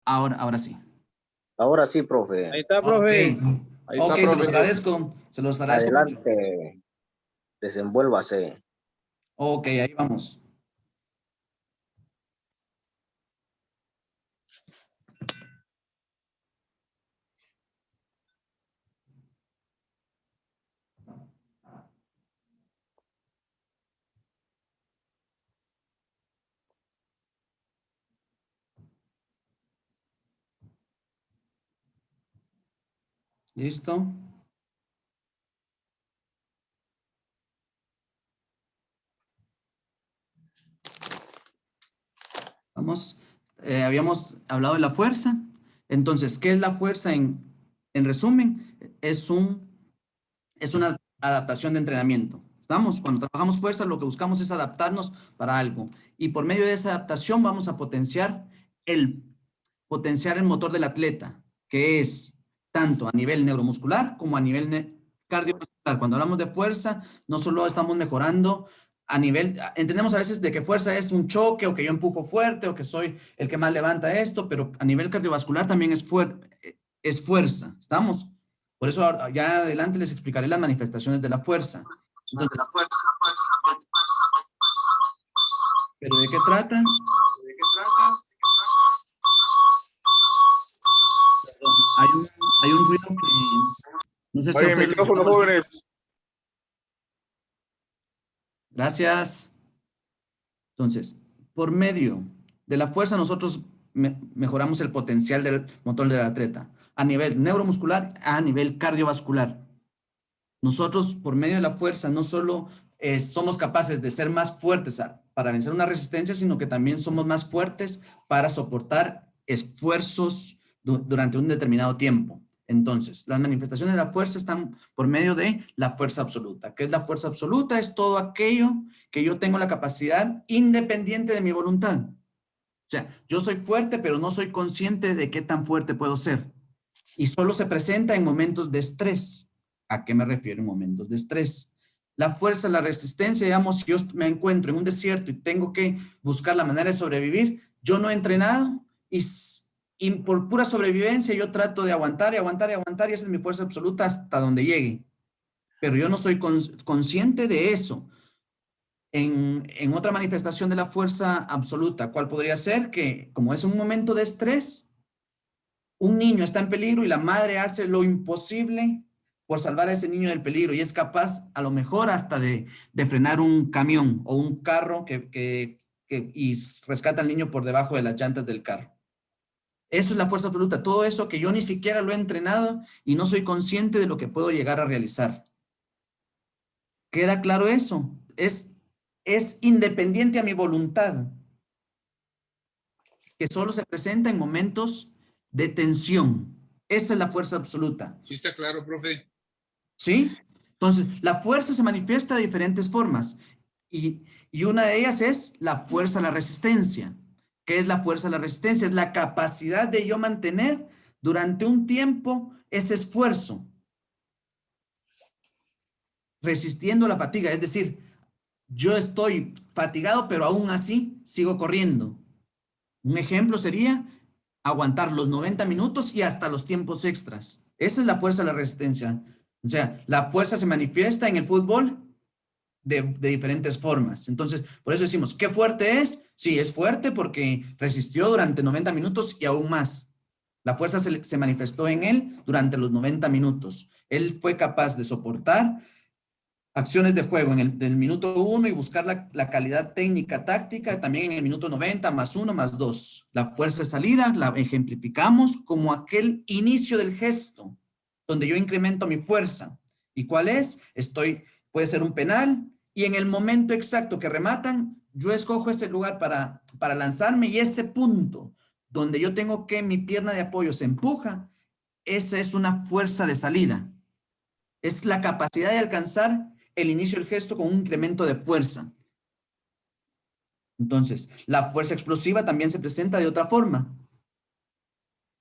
Ahora sí. Ahora sí, profe. Ahí está, Ok, profe. Ahí ok, está, se los profe. agradezco. Se los agradezco mucho. Adelante. Desenvuélvase. Ok, ahí vamos. ¿Listo? Vamos. Habíamos hablado de la fuerza. Entonces, ¿qué es la fuerza en resumen? Es una adaptación de entrenamiento. ¿Estamos? Cuando trabajamos fuerza, lo que buscamos es adaptarnos para algo. Y por medio de esa adaptación vamos a potenciar el motor del atleta, que es tanto a nivel neuromuscular como a nivel cardiovascular. Cuando hablamos de fuerza, no solo estamos mejorando a nivel, entendemos a veces de que fuerza es un choque o que yo empujo fuerte o que soy el que más levanta esto, pero a nivel cardiovascular también es fuerza. ¿Estamos? Por eso ya adelante les explicaré las manifestaciones de la fuerza. Entonces, ¿pero de qué trata? Perdón, hay un ruido que no sé si a Oye, ustedes les está micrófono, molestando. jóvenes. Gracias. Entonces, por medio de la fuerza nosotros mejoramos el potencial del motor del atleta a nivel neuromuscular, a nivel cardiovascular. Nosotros, por medio de la fuerza, no solo somos capaces de ser más fuertes para vencer una resistencia, sino que también somos más fuertes para soportar esfuerzos durante un determinado tiempo. Entonces, las manifestaciones de la fuerza están por medio de la fuerza absoluta. ¿Qué es la fuerza absoluta? Es todo aquello que yo tengo la capacidad independiente de mi voluntad. O sea, yo soy fuerte, pero no soy consciente de qué tan fuerte puedo ser. Y solo se presenta en momentos de estrés. ¿A qué me refiero en momentos de estrés? La fuerza, la resistencia, digamos, si yo me encuentro en un desierto y tengo que buscar la manera de sobrevivir, yo no he entrenado y por pura sobrevivencia yo trato de aguantar y aguantar y aguantar y esa es mi fuerza absoluta hasta donde llegue. Pero yo no soy consciente de eso. En otra manifestación de la fuerza absoluta, ¿cuál podría ser? Que como es un momento de estrés, un niño está en peligro y la madre hace lo imposible por salvar a ese niño del peligro y es capaz a lo mejor hasta de frenar un camión o un carro y rescata al niño por debajo de las llantas del carro. Eso es la fuerza absoluta, todo eso que yo ni siquiera lo he entrenado y no soy consciente de lo que puedo llegar a realizar. ¿Queda claro eso? Es independiente a mi voluntad, que solo se presenta en momentos de tensión. Esa es la fuerza absoluta. Sí está claro, profe. ¿Sí? Entonces, la fuerza se manifiesta de diferentes formas y una de ellas es la fuerza a la resistencia. ¿Qué es la fuerza a la resistencia? Es la capacidad de yo mantener durante un tiempo ese esfuerzo, resistiendo la fatiga. Es decir, yo estoy fatigado, pero aún así sigo corriendo. Un ejemplo sería aguantar los 90 minutos y hasta los tiempos extras. Esa es la fuerza de la resistencia. O sea, la fuerza se manifiesta en el fútbol de diferentes formas. Entonces, por eso decimos, ¿qué fuerte es? Sí, es fuerte porque resistió durante 90 minutos y aún más. La fuerza se manifestó en él durante los 90 minutos. Él fue capaz de soportar acciones de juego en el minuto 1 y buscar la calidad técnica táctica también en el minuto 90 más 1 más 2. La fuerza de salida la ejemplificamos como aquel inicio del gesto donde yo incremento mi fuerza. ¿Y cuál es? Puede ser un penal y en el momento exacto que rematan, yo escojo ese lugar para lanzarme y ese punto donde yo tengo que mi pierna de apoyo se empuja, esa es una fuerza de salida. Es la capacidad de alcanzar el inicio del gesto con un incremento de fuerza. Entonces, la fuerza explosiva también se presenta de otra forma.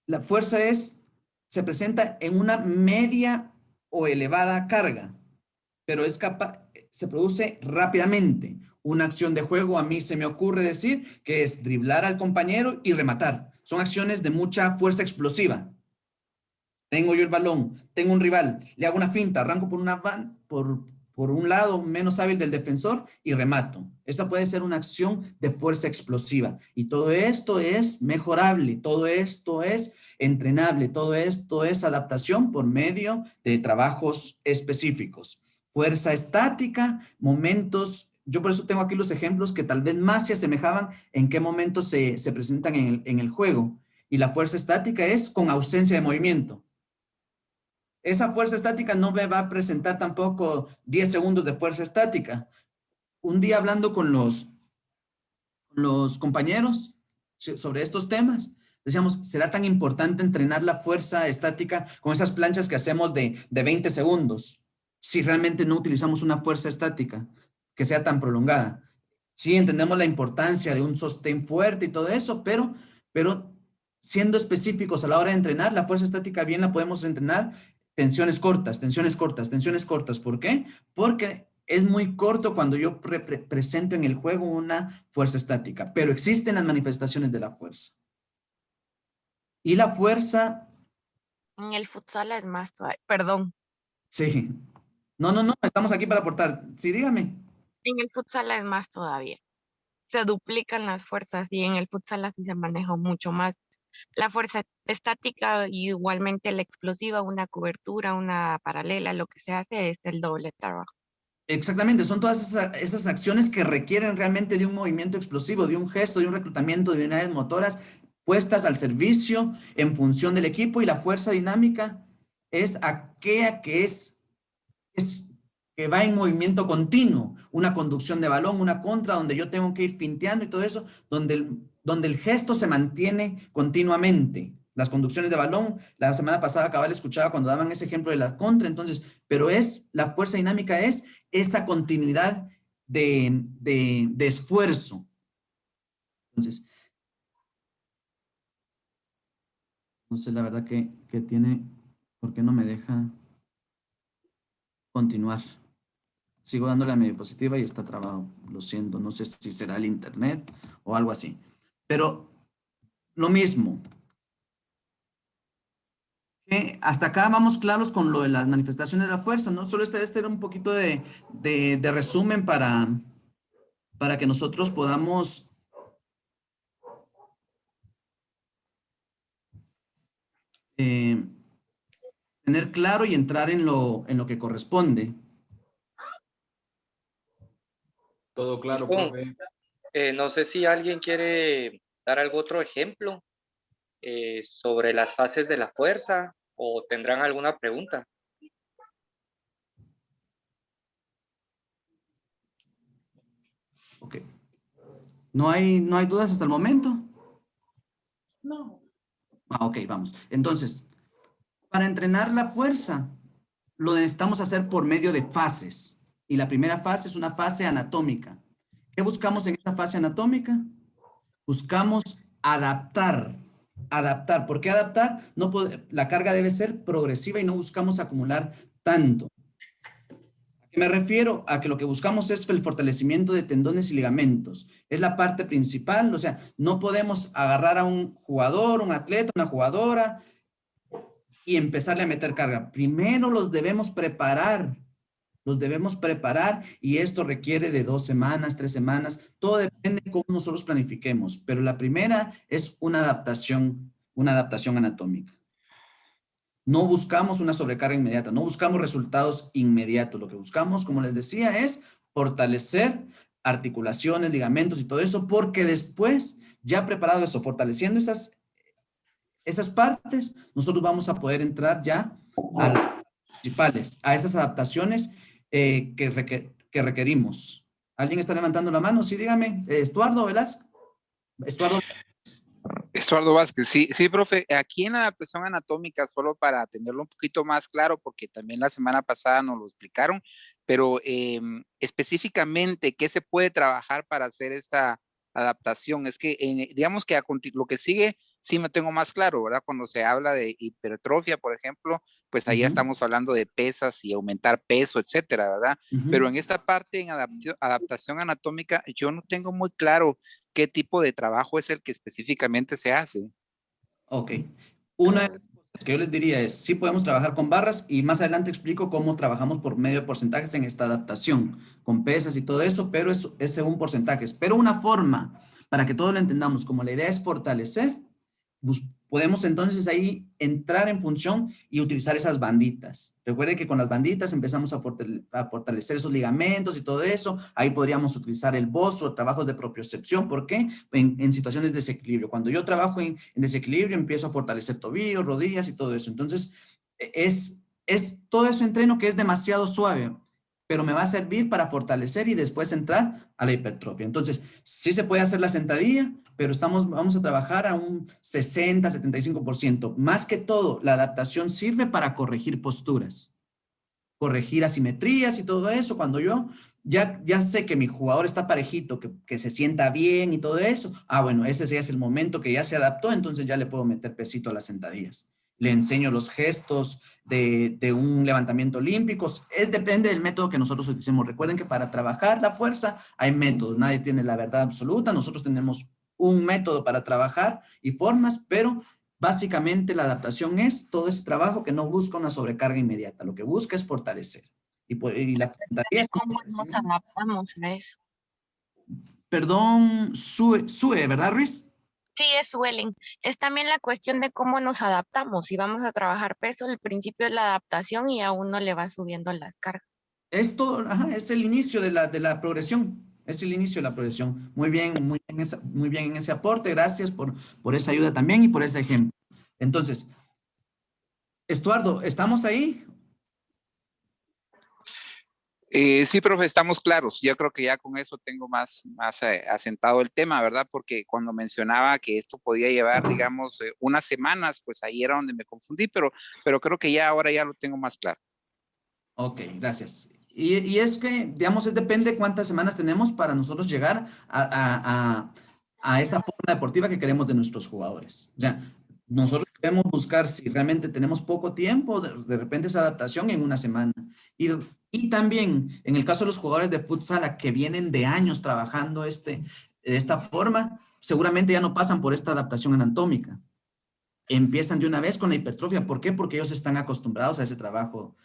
La fuerza se presenta en una media o elevada carga, pero se produce rápidamente. Una acción de juego, a mí se me ocurre decir que es driblar al compañero y rematar. son acciones de mucha fuerza explosiva. Tengo yo el balón, tengo un rival, le hago una finta, arranco por un lado menos hábil del defensor y remato. Esa puede ser una acción de fuerza explosiva. Y todo esto es mejorable, todo esto es entrenable, todo esto es adaptación por medio de trabajos específicos. Fuerza estática, momentos. Yo por eso tengo aquí los ejemplos que tal vez más se asemejaban en qué momentos se presentan en el juego. Y la fuerza estática es con ausencia de movimiento. Esa fuerza estática no me va a presentar tampoco 10 segundos de fuerza estática. Un día hablando con los compañeros sobre estos temas, decíamos, ¿será tan importante entrenar la fuerza estática con esas planchas que hacemos de 20 segundos si realmente no utilizamos una fuerza estática que sea tan prolongada? Sí, entendemos la importancia de un sostén fuerte y todo eso, pero siendo específicos a la hora de entrenar, la fuerza estática bien la podemos entrenar tensiones cortas, tensiones cortas, tensiones cortas. ¿Por qué? Porque es muy corto cuando yo presento en el juego una fuerza estática, pero existen las manifestaciones de la fuerza. Y la fuerza, En el futsal es más todavía, perdón, sí. No, estamos aquí para aportar. Sí, dígame. en el futsal es más todavía. Se duplican las fuerzas y en el futsal así se maneja mucho más. La fuerza estática y igualmente la explosiva, una cobertura, una paralela, lo que se hace es el doble trabajo. Exactamente, son todas esas acciones que requieren realmente de un movimiento explosivo, de un gesto, de un reclutamiento de unidades motoras puestas al servicio en función del equipo, y la fuerza dinámica es aquella es que va en movimiento continuo, una conducción de balón, una contra, donde yo tengo que ir finteando y todo eso, donde el gesto se mantiene continuamente. Las conducciones de balón, la semana pasada cabal escuchaba cuando daban ese ejemplo de la contra, entonces, pero la fuerza dinámica es esa continuidad de esfuerzo. Entonces, no sé la verdad que tiene, ¿por qué no me deja continuar? Sigo dándole a mi diapositiva y está trabado. Lo siento, no sé si será el internet o algo así. Pero lo mismo. Hasta acá vamos claros con lo de las manifestaciones de la fuerza, ¿no? Solo este era un poquito de resumen para que nosotros podamos eh, tener claro y entrar en lo que corresponde. Todo claro, Gastón, profe. no sé si alguien quiere dar algún otro ejemplo sobre las fases de la fuerza o tendrán alguna pregunta. Ok. ¿No hay dudas hasta el momento? No. Ok, vamos. Entonces, para entrenar la fuerza, lo necesitamos hacer por medio de fases. Y la primera fase es una fase anatómica. ¿Qué buscamos en esa fase anatómica? Buscamos adaptar. Adaptar. ¿Por qué adaptar? La carga debe ser progresiva y no buscamos acumular tanto. ¿A qué me refiero? A que lo que buscamos es el fortalecimiento de tendones y ligamentos. Es la parte principal. O sea, no podemos agarrar a un jugador, un atleta, una jugadora y empezarle a meter carga. Primero los debemos preparar, y esto requiere de 2 semanas, 3 semanas, todo depende de cómo nosotros planifiquemos, pero la primera es una adaptación anatómica. No buscamos una sobrecarga inmediata, no buscamos resultados inmediatos, lo que buscamos, como les decía, es fortalecer articulaciones, ligamentos y todo eso, porque después, ya preparado eso, fortaleciendo esas partes, nosotros vamos a poder entrar ya a las principales, a esas adaptaciones que requerimos. ¿Alguien está levantando la mano? Sí, dígame. Estuardo Velázquez. Estuardo. Estuardo Vázquez, sí, sí, profe, aquí en la adaptación anatómica, solo para tenerlo un poquito más claro, porque también la semana pasada nos lo explicaron, pero específicamente, ¿qué se puede trabajar para hacer esta adaptación? Es que, digamos que lo que sigue, sí me tengo más claro, ¿verdad? Cuando se habla de hipertrofia, por ejemplo, pues ahí ya estamos hablando de pesas y aumentar peso, etcétera, ¿verdad? Pero en esta parte, en adaptación anatómica, yo no tengo muy claro qué tipo de trabajo es el que específicamente se hace. Ok. Una de las cosas que yo les diría es, sí podemos trabajar con barras y más adelante explico cómo trabajamos por medio de porcentajes en esta adaptación, con pesas y todo eso, pero es según porcentajes. Pero una forma, para que todos lo entendamos, como la idea es fortalecer, podemos entonces ahí entrar en función y utilizar esas banditas. Recuerden que con las banditas empezamos a fortalecer esos ligamentos y todo eso. Ahí podríamos utilizar el bozo, trabajos de propiocepción. ¿Por qué? En situaciones de desequilibrio. Cuando yo trabajo en desequilibrio, empiezo a fortalecer tobillos, rodillas y todo eso. Entonces, es todo eso entreno que es demasiado suave, pero me va a servir para fortalecer y después entrar a la hipertrofia. Entonces, sí se puede hacer la sentadilla, pero vamos a trabajar a un 60, 75%. Más que todo, la adaptación sirve para corregir posturas, corregir asimetrías y todo eso. Cuando yo ya sé que mi jugador está parejito, que se sienta bien y todo eso, bueno, ese ya es el momento que ya se adaptó, entonces ya le puedo meter pesito a las sentadillas. Le enseño los gestos de un levantamiento olímpico. Depende del método que nosotros utilicemos. Recuerden que para trabajar la fuerza hay métodos. Nadie tiene la verdad absoluta. Nosotros tenemos un método para trabajar y formas, pero básicamente la adaptación es todo ese trabajo que no busca una sobrecarga inmediata. Lo que busca es fortalecer. Y la ¿De es cómo nos adaptamos a eso? Perdón, Sue, ¿verdad, Ruiz? Sí, es suelen. Es también la cuestión de cómo nos adaptamos. Si vamos a trabajar peso, el principio es la adaptación y a uno le va subiendo las cargas. Es todo, es el inicio de la progresión. Es el inicio de la progresión. Muy bien en ese aporte. Gracias por esa ayuda también y por ese ejemplo. Entonces, Estuardo, ¿estamos ahí? Sí, profe, estamos claros. Yo creo que ya con eso tengo más asentado el tema, ¿verdad? Porque cuando mencionaba que esto podía llevar, digamos, unas semanas, pues ahí era donde me confundí, pero creo que ya ahora ya lo tengo más claro. Ok, gracias. Y es que, digamos, depende cuántas semanas tenemos para nosotros llegar a esa forma deportiva que queremos de nuestros jugadores. Ya, nosotros debemos buscar si realmente tenemos poco tiempo, de repente esa adaptación en una semana. Y también, en el caso de los jugadores de futsal que vienen de años trabajando de esta forma, seguramente ya no pasan por esta adaptación anatómica. Empiezan de una vez con la hipertrofia. ¿Por qué? Porque ellos están acostumbrados a ese trabajo,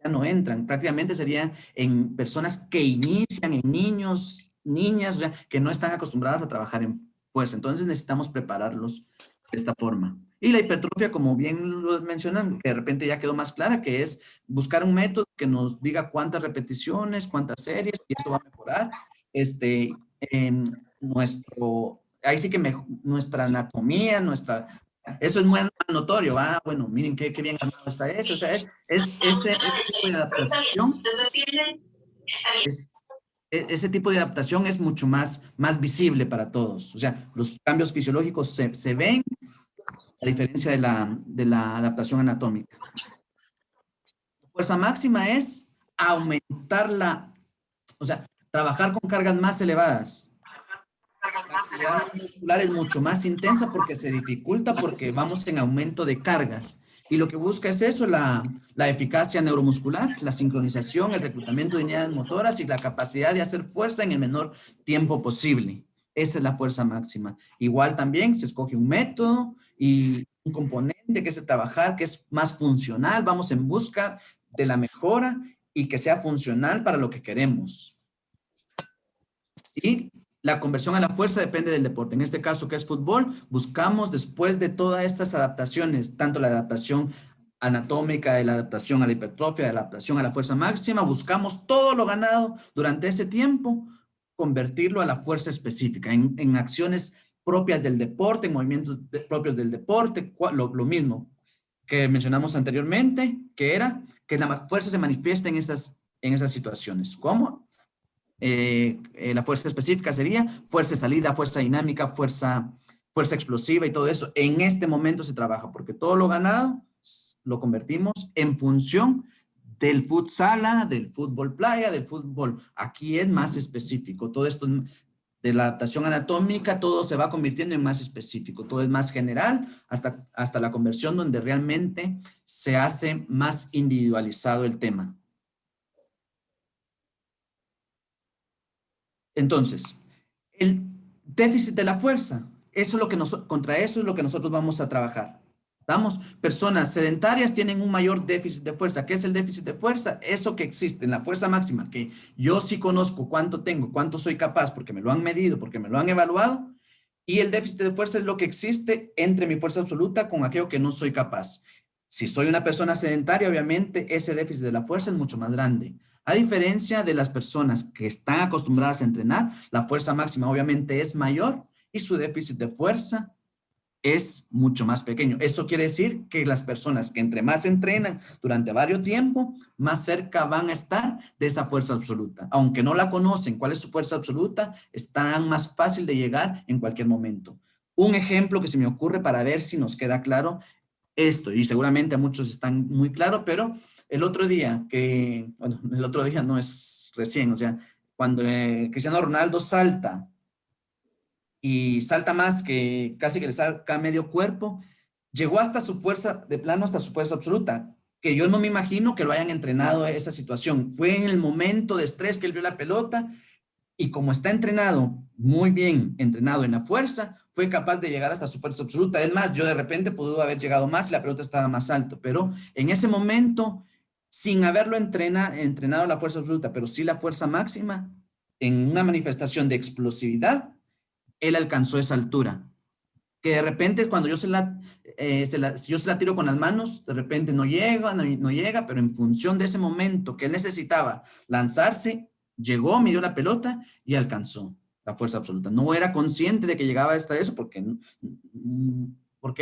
ya no entran. Prácticamente sería en personas que inician, en niños, niñas, o sea, que no están acostumbradas a trabajar en fuerza. Entonces necesitamos prepararlos de esta forma. Y la hipertrofia, como bien lo mencionan, que de repente ya quedó más clara, que es buscar un método que nos diga cuántas repeticiones, cuántas series, y eso va a mejorar ahí sí que nuestra anatomía, eso es muy notorio. Bueno, miren qué bien armado está eso. O sea, ese tipo de adaptación, ese tipo de adaptación es mucho más visible para todos. O sea, los cambios fisiológicos se ven a diferencia de la adaptación anatómica. La fuerza máxima es o sea, trabajar con cargas más elevadas. La actividad muscular es mucho más intensa porque se dificulta porque vamos en aumento de cargas. Y lo que busca es eso, la eficacia neuromuscular, la sincronización, el reclutamiento de unidades motoras y la capacidad de hacer fuerza en el menor tiempo posible. Esa es la fuerza máxima. Igual también se escoge un método y un componente que es el trabajar, que es más funcional. Vamos en busca de la mejora y que sea funcional para lo que queremos. Y la conversión a la fuerza depende del deporte. En este caso, que es fútbol, buscamos después de todas estas adaptaciones, tanto la adaptación anatómica, de la adaptación a la hipertrofia, de la adaptación a la fuerza máxima, buscamos todo lo ganado durante ese tiempo, convertirlo a la fuerza específica, en acciones propias del deporte, en movimientos propios del deporte, lo mismo que mencionamos anteriormente, que era que la fuerza se manifiesta en esas situaciones. ¿Cómo? La fuerza específica sería fuerza de salida, fuerza dinámica, fuerza explosiva y todo eso. En este momento se trabaja porque todo lo ganado lo convertimos en función del futsala, del fútbol playa, del fútbol. Aquí es más específico. Todo esto de la adaptación anatómica, todo se va convirtiendo en más específico. Todo es más general hasta la conversión donde realmente se hace más individualizado el tema. Entonces, el déficit de la fuerza eso es lo que contra eso es lo que nosotros vamos a trabajar. ¿Estamos? Personas sedentarias tienen un mayor déficit de fuerza. ¿Qué es el déficit de fuerza? Eso que existe en la fuerza máxima, que yo sí conozco cuánto tengo, cuánto soy capaz, porque me lo han medido, porque me lo han evaluado. Y el déficit de fuerza es lo que existe entre mi fuerza absoluta con aquello que no soy capaz. Si soy una persona sedentaria, obviamente ese déficit de la fuerza es mucho más grande. A diferencia de las personas que están acostumbradas a entrenar, la fuerza máxima obviamente es mayor y su déficit de fuerza es mucho más pequeño. Eso quiere decir que las personas que entre más entrenan durante varios tiempos, más cerca van a estar de esa fuerza absoluta. Aunque no la conocen, cuál es su fuerza absoluta, estarán más fácil de llegar en cualquier momento. Un ejemplo que se me ocurre para ver si nos queda claro esto, y seguramente a muchos están muy claro, pero el otro día bueno, el otro día no es recién, o sea, cuando Cristiano Ronaldo salta y salta más que casi que le saca medio cuerpo, llegó hasta su fuerza, de plano hasta su fuerza absoluta, que yo no me imagino que lo hayan entrenado esa situación. Fue en el momento de estrés que él vio la pelota y como está entrenado, muy bien entrenado en la fuerza, fue capaz de llegar hasta su fuerza absoluta. Es más, yo de repente pudo haber llegado más y la pelota estaba más alto, pero en ese momento, sin haberlo entrenado la fuerza absoluta, pero sí la fuerza máxima, en una manifestación de explosividad, él alcanzó esa altura. Que de repente cuando yo se la tiro con las manos, de repente no llega, pero en función de ese momento que él necesitaba lanzarse, llegó, midió la pelota y alcanzó la fuerza absoluta. No era consciente de que llegaba hasta eso porque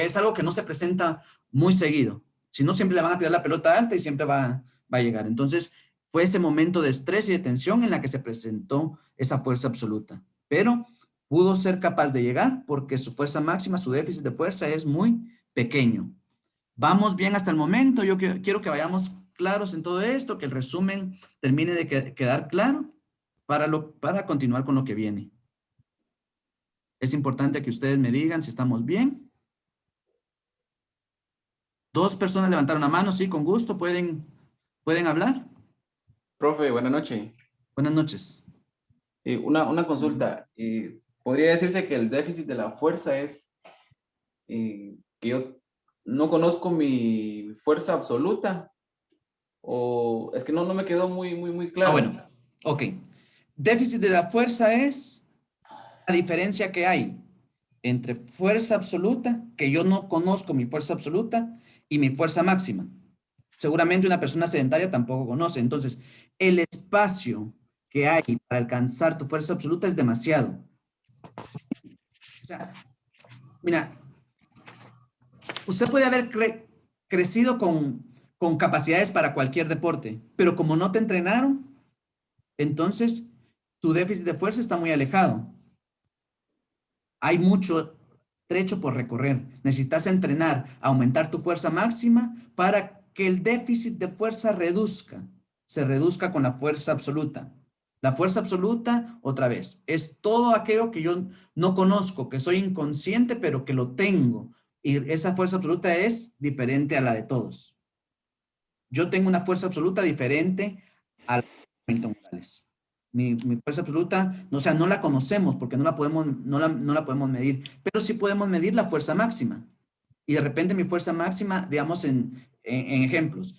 es algo que no se presenta muy seguido. Si no, siempre le van a tirar la pelota alta y siempre va a llegar. Entonces, fue ese momento de estrés y de tensión en la que se presentó esa fuerza absoluta. Pero pudo ser capaz de llegar porque su fuerza máxima, su déficit de fuerza es muy pequeño. Vamos bien hasta el momento. Yo quiero que vayamos claros en todo esto, que el resumen termine de quedar claro para continuar con lo que viene. Es importante que ustedes me digan si estamos bien. 2 personas levantaron la mano, sí, con gusto. ¿Pueden hablar? Profe, buenas noches. Buenas noches. Una consulta. ¿Podría decirse que el déficit de la fuerza es que yo no conozco mi fuerza absoluta? ¿O es que no me quedó muy claro? Bueno, ok. Déficit de la fuerza es la diferencia que hay entre fuerza absoluta, que yo no conozco mi fuerza absoluta, y mi fuerza máxima. Seguramente una persona sedentaria tampoco conoce. Entonces, el espacio que hay para alcanzar tu fuerza absoluta es demasiado. O sea, mira, usted puede haber crecido con capacidades para cualquier deporte, pero como no te entrenaron, entonces tu déficit de fuerza está muy alejado. Hay mucho trecho por recorrer. Necesitas entrenar, aumentar tu fuerza máxima para que el déficit de fuerza se reduzca con la fuerza absoluta. La fuerza absoluta, otra vez, es todo aquello que yo no conozco, que soy inconsciente, pero que lo tengo. Y esa fuerza absoluta es diferente a la de todos. Yo tengo una fuerza absoluta diferente a la de Hamilton Morales. Mi fuerza absoluta, o sea, no la conocemos porque no la podemos medir, pero sí podemos medir la fuerza máxima. Y de repente mi fuerza máxima, digamos en ejemplos,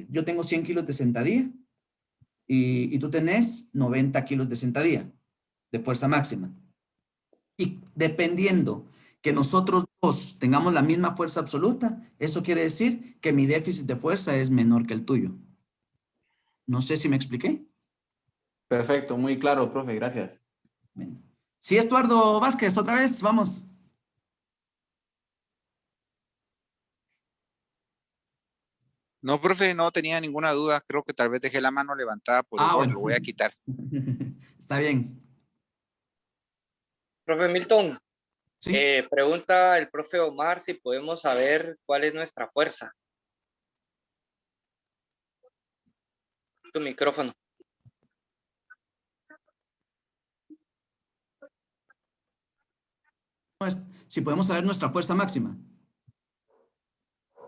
yo tengo 100 kilos de sentadilla y tú tenés 90 kilos de sentadilla de fuerza máxima. Y dependiendo que nosotros dos tengamos la misma fuerza absoluta, eso quiere decir que mi déficit de fuerza es menor que el tuyo. No sé si me expliqué. Perfecto, muy claro, profe, gracias. Bueno. Sí, Estuardo Vázquez, otra vez, vamos. No, profe, no tenía ninguna duda. Creo que tal vez dejé la mano levantada por error. Bueno. Lo voy a quitar. Está bien. Profe Milton, Sí. pregunta el profe Omar si podemos saber cuál es nuestra fuerza. Tu micrófono. Si podemos saber nuestra fuerza máxima.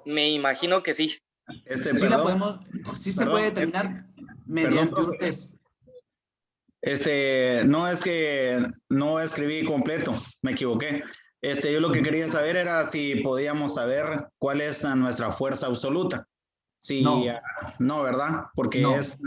Me imagino que sí. Sí la podemos, sí se puede determinar mediante un test. No es que no escribí completo, me equivoqué. Yo lo que quería saber era si podíamos saber cuál es nuestra fuerza absoluta. Si, No, no, ¿verdad? Porque no. eso,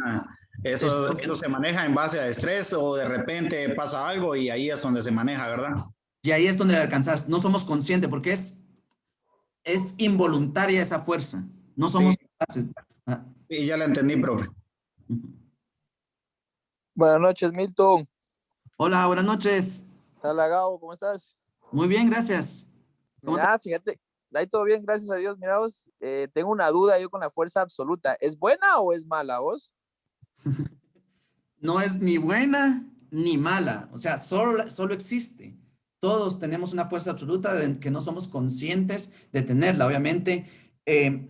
Porque- eso se maneja en base a estrés o de repente pasa algo y ahí es donde se maneja, ¿verdad? y ahí es donde la alcanzas. No somos conscientes porque es involuntaria esa fuerza. No somos Sí, capaces. Ah, sí, ya la entendí, profe. ujú. Buenas noches, Milton. Hola, buenas noches. Hola, Gabo, ¿cómo estás? Muy bien, gracias. ¿Cómo te- Mira, fíjate, ahí todo bien, gracias a Dios. Mira vos, tengo una duda yo con la fuerza absoluta. ¿Es buena o es mala vos? No es ni buena ni mala. O sea, solo existe. Todos tenemos una fuerza absoluta de que no somos conscientes de tenerla. Obviamente, eh,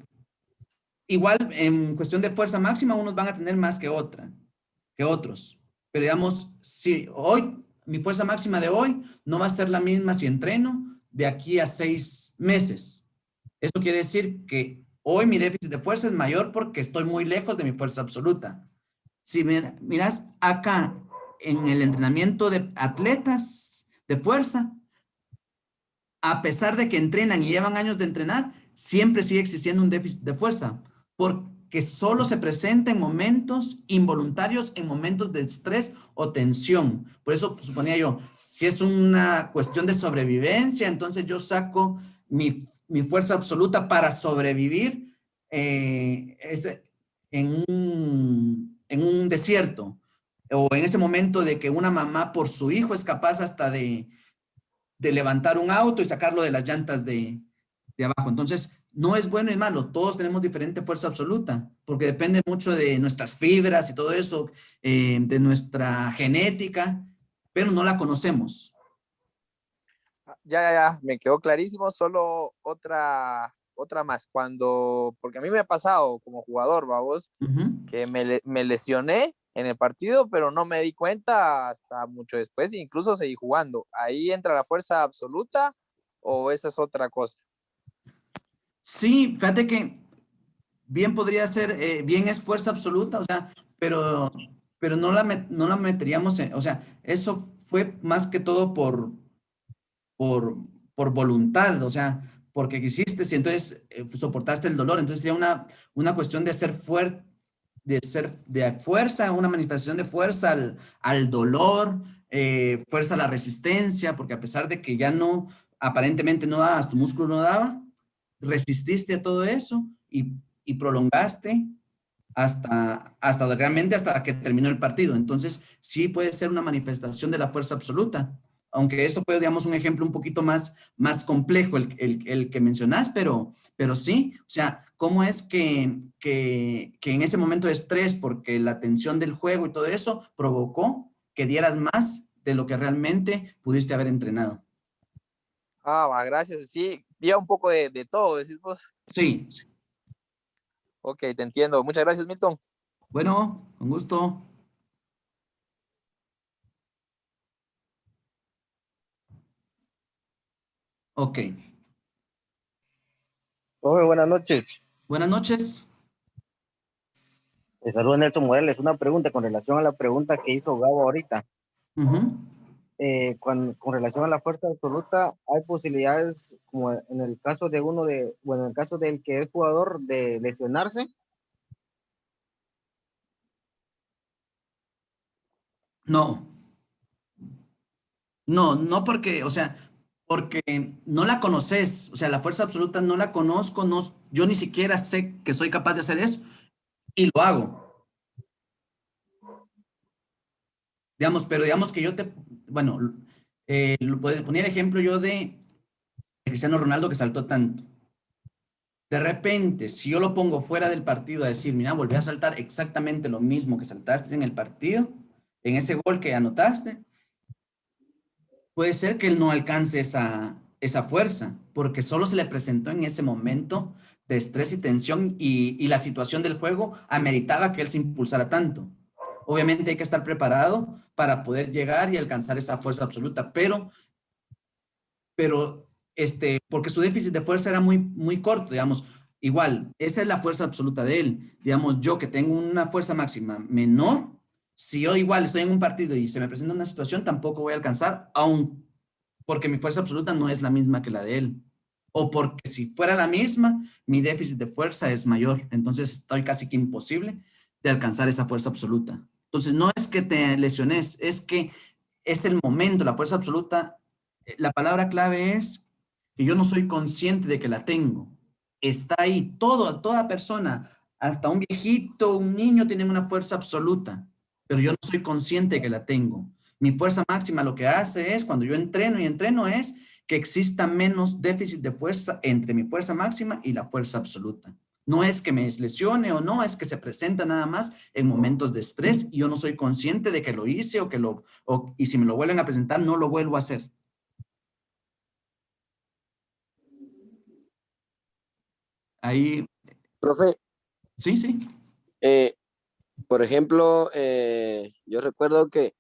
igual en cuestión de fuerza máxima, unos van a tener más que otros. Pero digamos, si hoy, mi fuerza máxima de hoy no va a ser la misma si entreno de aquí a 6 meses. Eso quiere decir que hoy mi déficit de fuerza es mayor porque estoy muy lejos de mi fuerza absoluta. Si miras acá en el entrenamiento de atletas de fuerza, a pesar de que entrenan y llevan años de entrenar, siempre sigue existiendo un déficit de fuerza, porque solo se presenta en momentos involuntarios, en momentos de estrés o tensión. Por eso suponía yo, si es una cuestión de sobrevivencia, entonces yo saco mi fuerza absoluta para sobrevivir en un desierto, o en ese momento de que una mamá por su hijo es capaz hasta de levantar un auto y sacarlo de las llantas de abajo. Entonces, no es bueno y malo, todos tenemos diferente fuerza absoluta, porque depende mucho de nuestras fibras y todo eso, de nuestra genética, pero no la conocemos. Ya, me quedó clarísimo. Solo otra más. Porque a mí me ha pasado como jugador, vamos, Ujú. que me lesioné en el partido, pero no me di cuenta hasta mucho después, incluso seguí jugando. ¿Ahí entra la fuerza absoluta o esa es otra cosa? Sí, fíjate que bien podría ser, bien es fuerza absoluta, o sea, pero no la meteríamos en, o sea, eso fue más que todo por, por voluntad, o sea, porque quisiste y entonces soportaste el dolor. Entonces sería una cuestión de ser fuerte, de ser de fuerza, una manifestación de fuerza al dolor, fuerza a la resistencia, porque a pesar de que ya no, aparentemente no dabas, tu músculo no daba, resististe a todo eso y prolongaste realmente hasta que terminó el partido. Entonces, sí puede ser una manifestación de la fuerza absoluta, aunque esto puede, digamos, un ejemplo un poquito más complejo el que mencionas, pero sí, o sea, ¿cómo es que en ese momento de estrés, porque la tensión del juego y todo eso, provocó que dieras más de lo que realmente pudiste haber entrenado? Va, gracias. Sí, ya un poco de todo, decís vos. Sí, Ok, te entiendo. Muchas gracias, Milton. bueno, con gusto. Ok, Profe, buenas noches. buenas noches. Les saluda Nelson Morales. Una pregunta con relación a la pregunta que hizo Gabo ahorita. Ujú. Con relación a la fuerza absoluta, hay posibilidades, como en el caso de bueno, en el caso del que es jugador, de lesionarse. No, no porque, o sea, porque no la conoces, o sea, la fuerza absoluta no la conozco, no, yo ni siquiera sé que soy capaz de hacer eso y lo hago, digamos, pero digamos que bueno, ponía el ejemplo yo de Cristiano Ronaldo que saltó tanto. De repente, si yo lo pongo fuera del partido a decir, mira, volví a saltar exactamente lo mismo que saltaste en el partido, en ese gol que anotaste, puede ser que él no alcance esa fuerza, porque solo se le presentó en ese momento de estrés y tensión y la situación del juego ameritaba que él se impulsara tanto. Obviamente hay que estar preparado para poder llegar y alcanzar esa fuerza absoluta, pero porque su déficit de fuerza era muy corto, digamos. Igual, esa es la fuerza absoluta de él. Digamos, yo que tengo una fuerza máxima menor, Si yo igual estoy en un partido y se me presenta una situación, tampoco voy a alcanzar, aun porque mi fuerza absoluta no es la misma que la de él. O porque si fuera la misma, mi déficit de fuerza es mayor. Entonces estoy casi que imposible de alcanzar esa fuerza absoluta. Entonces no es que te lesiones, es que es el momento, la fuerza absoluta. La palabra clave es que yo no soy consciente de que la tengo. Está ahí. Toda persona, hasta un viejito, un niño, tienen una fuerza absoluta, pero yo no soy consciente de que la tengo. Mi fuerza máxima lo que hace es, cuando yo entreno y entreno, es que exista menos déficit de fuerza entre mi fuerza máxima y la fuerza absoluta. No es que me lesione o no, es que se presenta nada más en momentos de estrés y yo no soy consciente de que lo hice y si me lo vuelven a presentar, no lo vuelvo a hacer. Ahí, Profe, sí, sí. por ejemplo, yo recuerdo que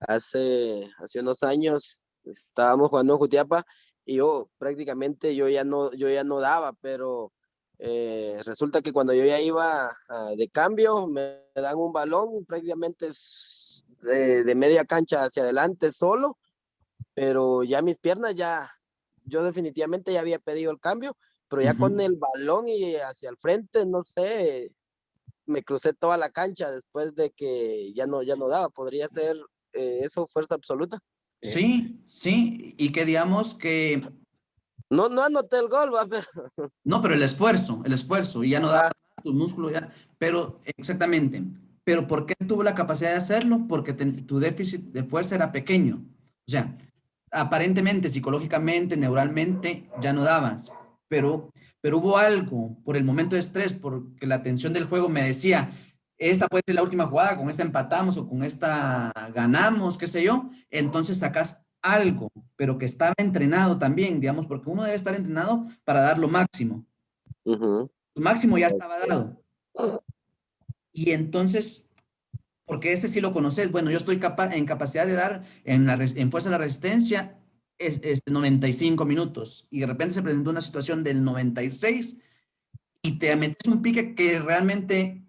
hace unos años estábamos jugando en Jutiapa y yo prácticamente yo ya no daba, pero resulta que cuando yo ya iba de cambio, me dan un balón prácticamente de media cancha hacia adelante solo, pero ya mis piernas yo definitivamente ya había pedido el cambio, pero ya con el balón y hacia el frente, no sé, me crucé toda la cancha después de que ya no daba. ¿Podría ser eso fuerza absoluta? Sí, sí, y que digamos que, No anoté el gol, va, pero... no, pero el esfuerzo, y ya no da Ah, tus músculos, ya, pero exactamente, pero ¿por qué tuvo la capacidad de hacerlo? Porque tu déficit de fuerza era pequeño, o sea, aparentemente, psicológicamente, neuralmente, ya no dabas, pero hubo algo por el momento de estrés, porque la tensión del juego me decía, esta puede ser la última jugada, con esta empatamos o con esta ganamos, qué sé yo, entonces sacas algo, pero que estaba entrenado también, digamos, porque uno debe estar entrenado para dar lo máximo. ujú. Tu máximo ya estaba dado. Y entonces, porque ese sí lo conoces, bueno, yo estoy en capacidad de dar en fuerza de la resistencia 95 minutos y de repente se presentó una situación del 96 y te metes un pique que realmente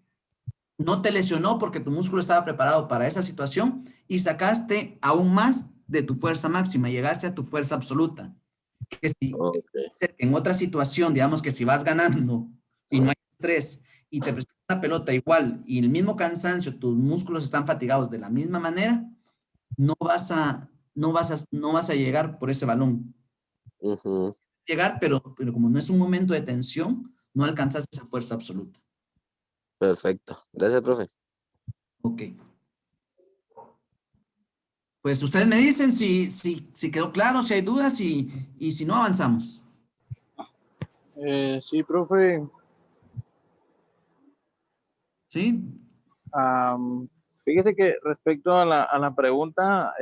no te lesionó porque tu músculo estaba preparado para esa situación y sacaste aún más de tu fuerza máxima, llegaste a tu fuerza absoluta. Que si Ok. en otra situación, digamos que si vas ganando y no hay estrés y te presenta una pelota igual y el mismo cansancio, tus músculos están fatigados de la misma manera, no vas a llegar por ese balón. Ujú. Llegar, pero como no es un momento de tensión, no alcanzas esa fuerza absoluta. Perfecto. Gracias, profe. Ok. Pues ustedes me dicen si quedó claro, si hay dudas y si no avanzamos. Sí, profe. ¿Sí? Fíjese que respecto a la pregunta,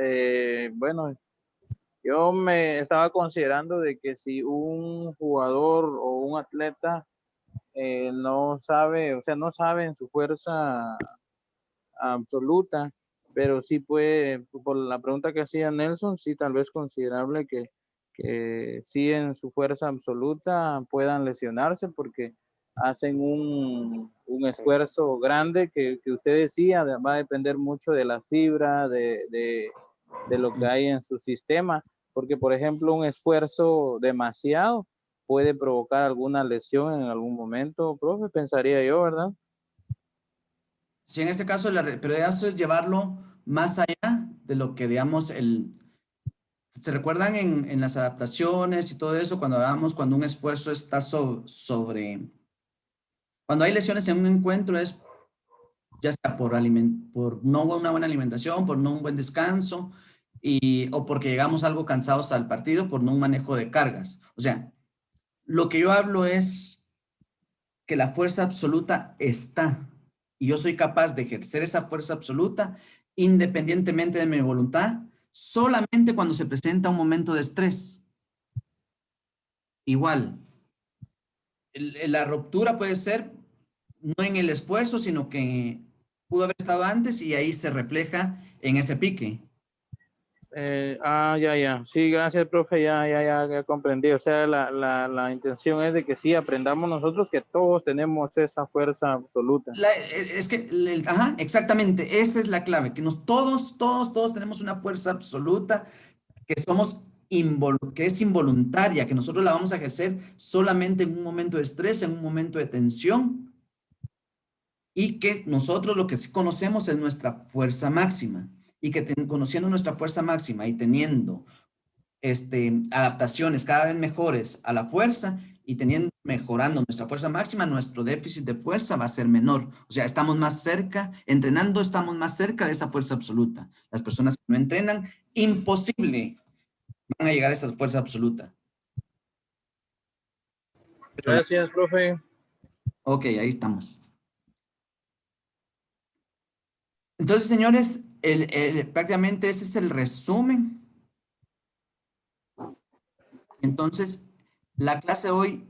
bueno, yo me estaba considerando de que si un jugador o un atleta no sabe, o sea, no sabe en su fuerza absoluta, pero sí puede, por la pregunta que hacía Nelson, sí, tal vez considerable que sí en su fuerza absoluta puedan lesionarse porque hacen un esfuerzo grande que usted decía, va a depender mucho de la fibra, de lo que hay en su sistema, porque por ejemplo un esfuerzo demasiado puede provocar alguna lesión en algún momento, profe, pensaría yo, ¿verdad? Sí, en este caso, pero eso es llevarlo más allá de lo que, digamos, ¿se recuerdan en las adaptaciones y todo eso, cuando hablábamos, cuando un esfuerzo está cuando hay lesiones en un encuentro es ya sea por no una buena alimentación, por no un buen descanso, o porque llegamos algo cansados al partido por no un manejo de cargas. O sea, lo que yo hablo es que la fuerza absoluta está y yo soy capaz de ejercer esa fuerza absoluta independientemente de mi voluntad, solamente cuando se presenta un momento de estrés. Igual, la ruptura puede ser no en el esfuerzo, sino que pudo haber estado antes y ahí se refleja en ese pique. Ya. Sí, gracias, profe. Ya comprendí. O sea, la intención es de que sí aprendamos nosotros que todos tenemos esa fuerza absoluta. Es que, ajá, exactamente, esa es la clave, que todos tenemos una fuerza absoluta, que que es involuntaria, que nosotros la vamos a ejercer solamente en un momento de estrés, en un momento de tensión, y que nosotros lo que sí conocemos es nuestra fuerza máxima, y que conociendo nuestra fuerza máxima y teniendo adaptaciones cada vez mejores a la fuerza y mejorando nuestra fuerza máxima, nuestro déficit de fuerza va a ser menor. O sea, estamos más cerca, entrenando estamos más cerca de esa fuerza absoluta. Las personas que no entrenan, imposible van a llegar a esa fuerza absoluta. Gracias, profe. Ok, ahí estamos. Entonces, señores, prácticamente ese es el resumen. Entonces, la clase de hoy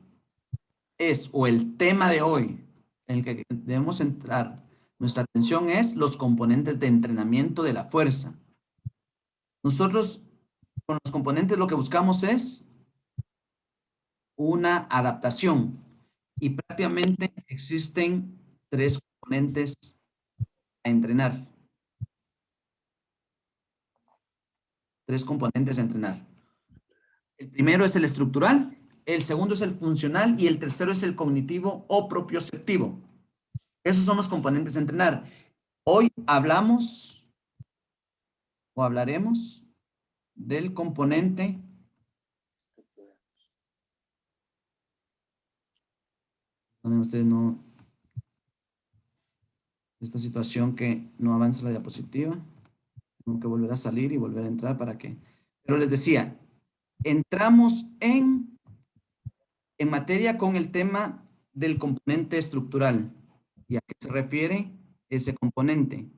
o el tema de hoy en el que debemos centrar nuestra atención es los componentes de entrenamiento de la fuerza. Nosotros con los componentes lo que buscamos es una adaptación y prácticamente existen 3 componentes a entrenar. 3 componentes a entrenar. El primero es el estructural, el segundo es el funcional y el tercero es el cognitivo o propioceptivo. Esos son los componentes a entrenar. Hoy hablamos o hablaremos del componente donde ustedes no, esta situación que no avanza la diapositiva, tengo que volver a salir y volver a entrar para que, pero les decía, entramos en materia con el tema del componente estructural. ¿Y a qué se refiere ese componente?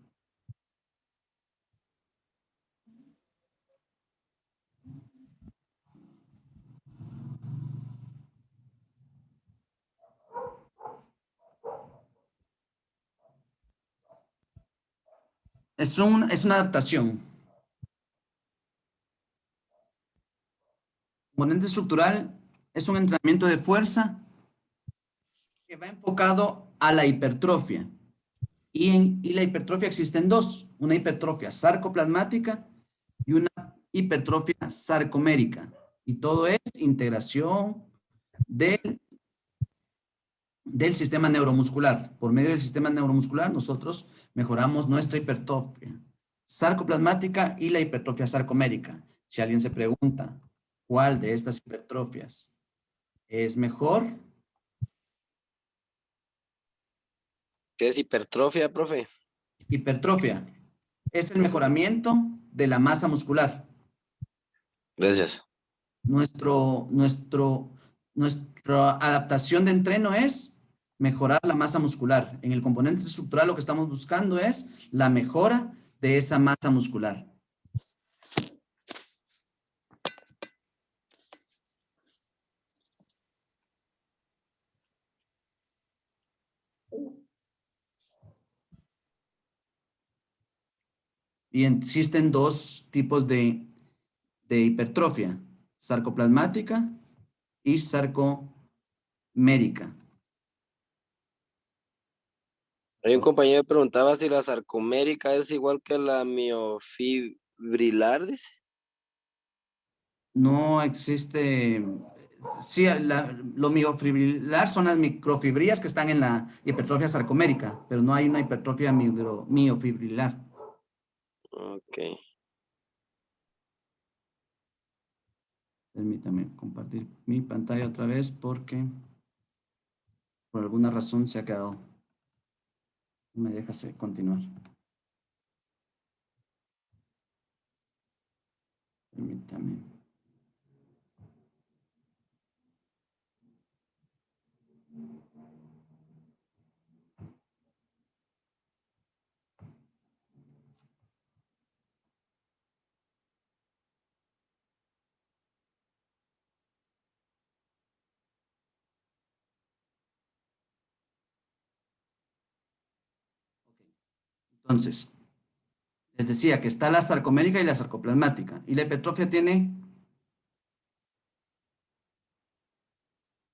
Es una adaptación. Componente estructural es un entrenamiento de fuerza que va enfocado a la hipertrofia. Y la hipertrofia existen 2, una hipertrofia sarcoplasmática y una hipertrofia sarcomérica. Y todo es integración del sistema neuromuscular. Por medio del sistema neuromuscular nosotros mejoramos nuestra hipertrofia sarcoplasmática y la hipertrofia sarcomérica. Si alguien se pregunta cuál de estas hipertrofias es mejor, ¿Qué es hipertrofia, profe? hipertrofia es el mejoramiento de la masa muscular. Gracias. Nuestra adaptación de entreno es mejorar la masa muscular. En el componente estructural lo que estamos buscando es la mejora de esa masa muscular. Y existen 2 tipos de hipertrofia, sarcoplasmática y sarcomérica. Hay un compañero que preguntaba si la sarcomérica es igual que la miofibrilar, dice. No existe, sí, lo miofibrilar son las microfibrillas que están en la hipertrofia sarcomérica, pero no hay una hipertrofia miofibrilar. Ok. Permítame compartir mi pantalla otra vez porque por alguna razón se ha quedado. No me deja continuar. Permítame. Entonces, Les decía que está la sarcomérica y la sarcoplasmática. Y la hipertrofia tiene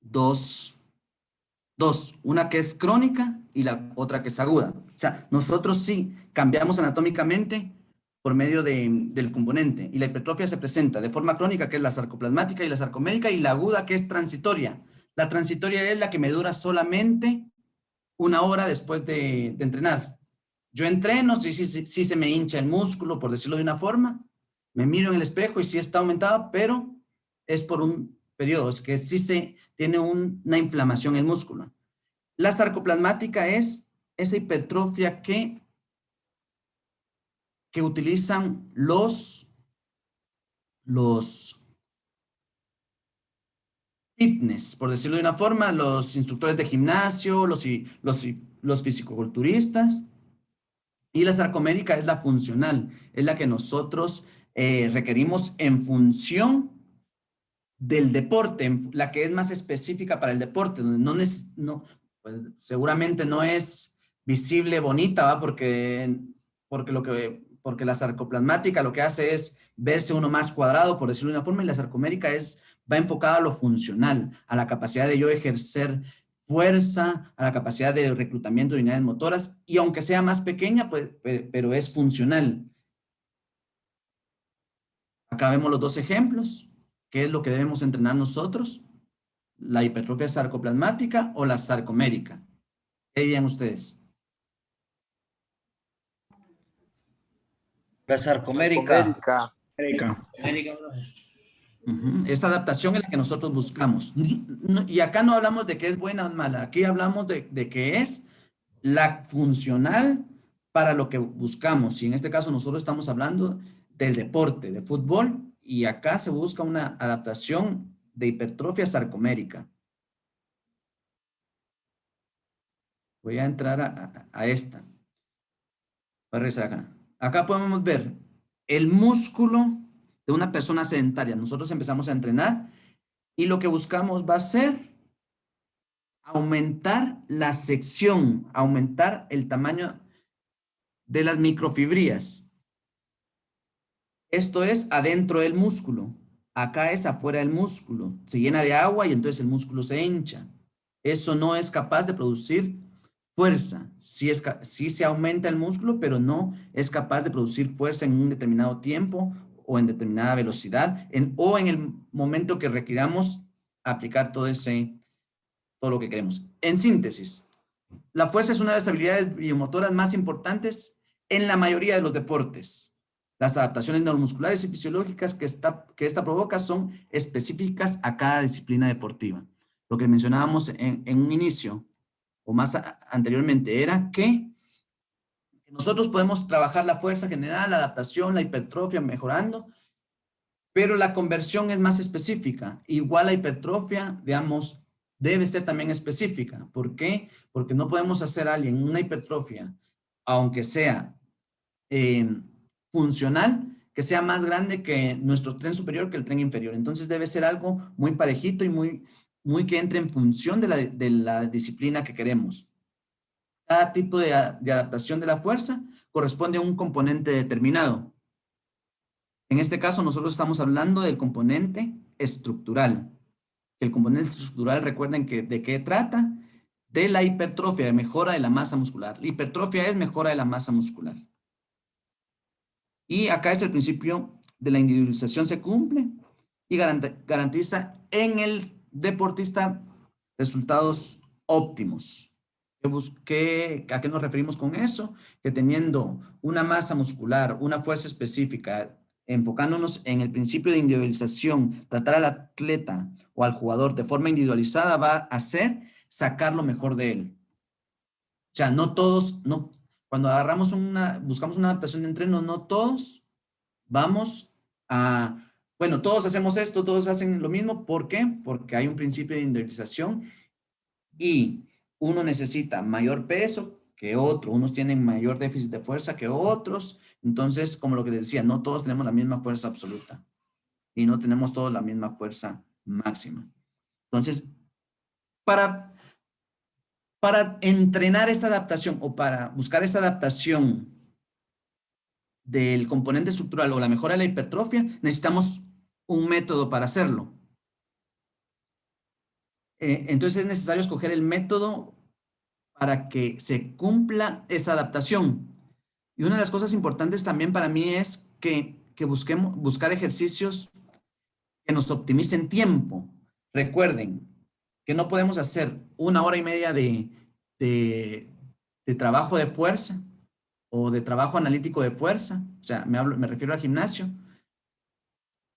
dos, una que es crónica y la otra que es aguda. O sea, nosotros sí cambiamos anatómicamente por medio del componente. Y la hipertrofia se presenta de forma crónica, que es la sarcoplasmática y la sarcomérica, y la aguda, que es transitoria. La transitoria es la que me dura solamente 1 hora después de entrenar. Yo entreno, si se me hincha el músculo, por decirlo de una forma, me miro en el espejo y sí está aumentado, pero es por un periodo, es que sí se tiene una inflamación en el músculo. La sarcoplasmática es esa hipertrofia que utilizan los fitness, por decirlo de una forma, los instructores de gimnasio, los fisicoculturistas. Y la sarcomérica es la funcional, es la que nosotros requerimos en función del deporte, la que es más específica para el deporte, donde pues, seguramente no es visible, bonita, ¿va? Porque la sarcoplasmática lo que hace es verse uno más cuadrado, por decirlo de una forma, y la sarcomérica va enfocada a lo funcional, a la capacidad de yo ejercer fuerza, a la capacidad de reclutamiento de unidades motoras, y aunque sea más pequeña, pues, pero es funcional. Acá vemos los dos ejemplos. ¿Qué es lo que debemos entrenar nosotros? ¿La hipertrofia sarcoplasmática o la sarcomérica? ¿Qué dirían ustedes? La sarcomérica. Esa adaptación es la que nosotros buscamos. Y acá no hablamos de que es buena o mala. Aquí hablamos de que es la funcional para lo que buscamos. Y en este caso nosotros estamos hablando del deporte, de fútbol, y acá se busca una adaptación de hipertrofia sarcomérica. Voy a entrar a esta. Voy a regresar acá. Acá podemos ver el músculo de una persona sedentaria. Nosotros empezamos a entrenar y lo que buscamos va a ser aumentar la sección, aumentar el tamaño de las microfibrillas. Esto es adentro del músculo. Acá es afuera del músculo. Se llena de agua y entonces el músculo se hincha. Eso no es capaz de producir fuerza. Sí se aumenta el músculo, pero no es capaz de producir fuerza en un determinado tiempo o en determinada velocidad o en el momento que requiramos aplicar todo lo que queremos. En síntesis, la fuerza es una de las habilidades biomotoras más importantes en la mayoría de los deportes. Las adaptaciones neuromusculares y fisiológicas que esta provoca son específicas a cada disciplina deportiva. Lo que mencionábamos en un inicio o más anteriormente era que nosotros podemos trabajar la fuerza general, la adaptación, la hipertrofia, mejorando, pero la conversión es más específica. Igual la hipertrofia, digamos, debe ser también específica. ¿Por qué? Porque no podemos hacer a alguien una hipertrofia, aunque sea funcional, que sea más grande que nuestro tren superior que el tren inferior. Entonces debe ser algo muy parejito y muy que entre en función de la disciplina que queremos. Cada tipo de adaptación de la fuerza corresponde a un componente determinado. En este caso, nosotros estamos hablando del componente estructural. El componente estructural, recuerden de qué trata, de la hipertrofia, de mejora de la masa muscular. La hipertrofia es mejora de la masa muscular. Y acá es el principio de la individualización se cumple y garantiza en el deportista resultados óptimos. ¿A qué nos referimos con eso? Que teniendo una masa muscular, una fuerza específica, enfocándonos en el principio de individualización, tratar al atleta o al jugador de forma individualizada va a hacer sacar lo mejor de él. O sea, no todos, cuando buscamos una adaptación de entreno, no todos vamos bueno, todos hacemos esto, todos hacen lo mismo. ¿Por qué? Porque hay un principio de individualización y uno necesita mayor peso que otro, unos tienen mayor déficit de fuerza que otros. Entonces, como lo que les decía, no todos tenemos la misma fuerza absoluta y no tenemos todos la misma fuerza máxima. Entonces, para entrenar esa adaptación o para buscar esa adaptación del componente estructural o la mejora de la hipertrofia, necesitamos un método para hacerlo. Entonces es necesario escoger el método para que se cumpla esa adaptación. Y una de las cosas importantes también para mí es que buscar ejercicios que nos optimicen tiempo. Recuerden que no podemos hacer 1 hora y media de trabajo de fuerza o de trabajo analítico de fuerza, o sea, me refiero al gimnasio,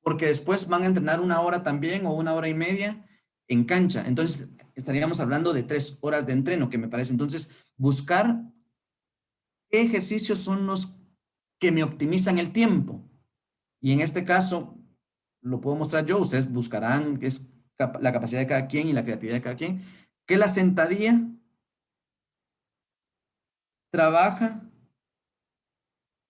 porque después van a entrenar 1 hora también o 1 hora y media en cancha. Entonces, estaríamos hablando de 3 horas de entreno, que me parece. Entonces, buscar qué ejercicios son los que me optimizan el tiempo. Y en este caso, lo puedo mostrar yo, ustedes buscarán qué es la capacidad de cada quien y la creatividad de cada quien, que la sentadilla trabaja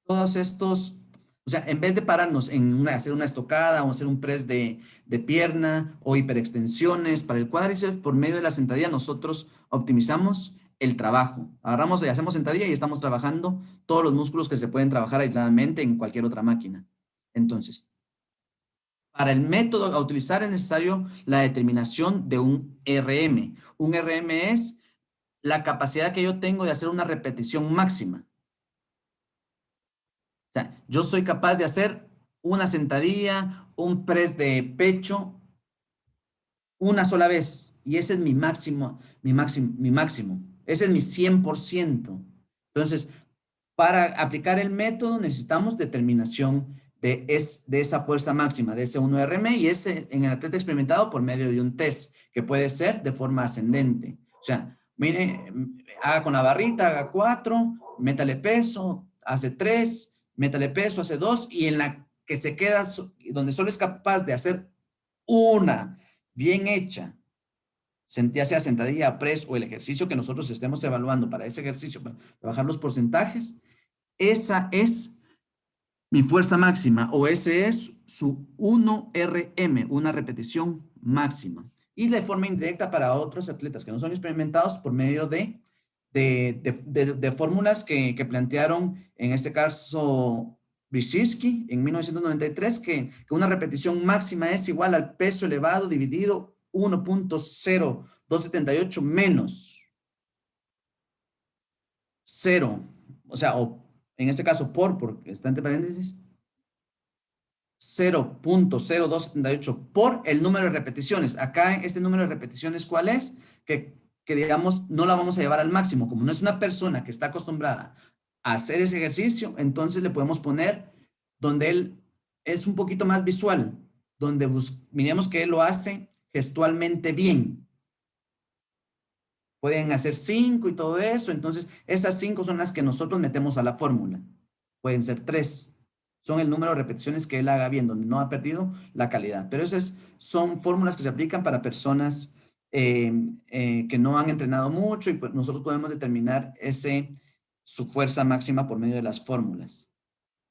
todos estos, o sea, en vez de pararnos en hacer una estocada o hacer un press de pierna o hiperextensiones para el cuádriceps, por medio de la sentadilla nosotros optimizamos el trabajo. Agarramos y hacemos sentadilla y estamos trabajando todos los músculos que se pueden trabajar aisladamente en cualquier otra máquina. Entonces, para el método a utilizar es necesario la determinación de un RM. Un RM es la capacidad que yo tengo de hacer una repetición máxima. O sea, yo soy capaz de hacer una sentadilla, un press de pecho, una sola vez. Y ese es mi máximo. Ese es mi 100%. Entonces, para aplicar el método necesitamos determinación de esa fuerza máxima, de ese 1RM, y ese en el atleta experimentado por medio de un test, que puede ser de forma ascendente. O sea, mire, haga con la barrita, haga 4, métale peso, hace 3, métale peso, hace 2, y en la que se queda, donde solo es capaz de hacer una bien hecha, ya sea sentadilla, press o el ejercicio que nosotros estemos evaluando para ese ejercicio, para trabajar los porcentajes, esa es mi fuerza máxima, o ese es su 1RM, una repetición máxima. Y de forma indirecta para otros atletas que no son experimentados por medio de fórmulas que plantearon, en este caso, Brzezinski en 1993, que una repetición máxima es igual al peso elevado dividido 1.0278 menos 0, o sea, o en este caso porque está entre paréntesis, 0.0278 por el número de repeticiones. Acá este número de repeticiones, ¿cuál es? Que digamos, no la vamos a llevar al máximo. Como no es una persona que está acostumbrada a hacer ese ejercicio, entonces le podemos poner donde él es un poquito más visual, donde miremos que él lo hace gestualmente bien. Pueden hacer 5 y todo eso, entonces esas 5 son las que nosotros metemos a la fórmula. Pueden ser 3. Son el número de repeticiones que él haga bien, donde no ha perdido la calidad. Pero esas son fórmulas que se aplican para personas que no han entrenado mucho, y pues nosotros podemos determinar su fuerza máxima por medio de las fórmulas,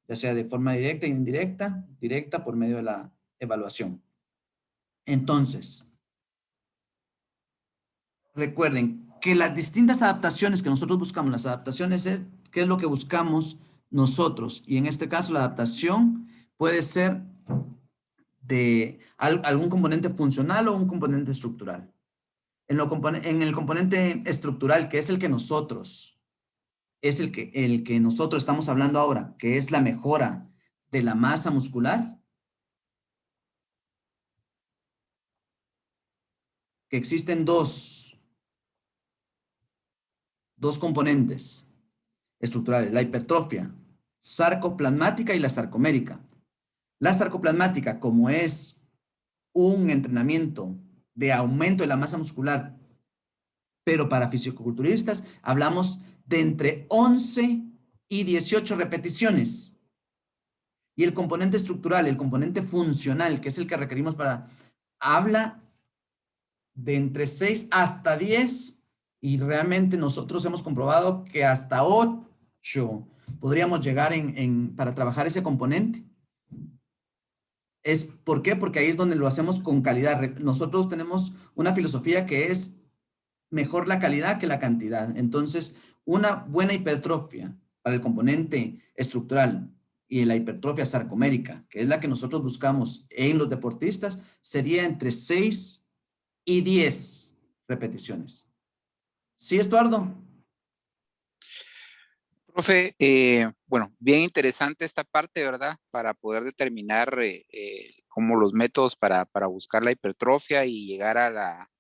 ya sea de forma directa e indirecta, directa por medio de la evaluación. Entonces, recuerden que las distintas adaptaciones que nosotros buscamos, las adaptaciones es qué es lo que buscamos nosotros, y en este caso la adaptación puede ser de algún componente funcional o un componente estructural. En el componente estructural, que es el que nosotros estamos hablando ahora, que es la mejora de la masa muscular, que existen dos componentes estructurales, la hipertrofia sarcoplasmática y la sarcomérica. La sarcoplasmática, como es un entrenamiento de aumento de la masa muscular, pero para fisicoculturistas hablamos de entre 11 y 18 repeticiones. Y el componente estructural, el componente funcional, que es el que requerimos habla de entre 6 hasta 10, y realmente nosotros hemos comprobado que hasta 8 podríamos llegar para trabajar ese componente. ¿Por qué? Porque ahí es donde lo hacemos con calidad. Nosotros tenemos una filosofía que es mejor la calidad que la cantidad. Entonces, una buena hipertrofia para el componente estructural y la hipertrofia sarcomérica, que es la que nosotros buscamos en los deportistas, sería entre 6 y 10 repeticiones. ¿Sí, Estuardo? Profe, bueno, bien interesante esta parte, ¿verdad? Para poder determinar cómo los métodos para buscar la hipertrofia y llegar a la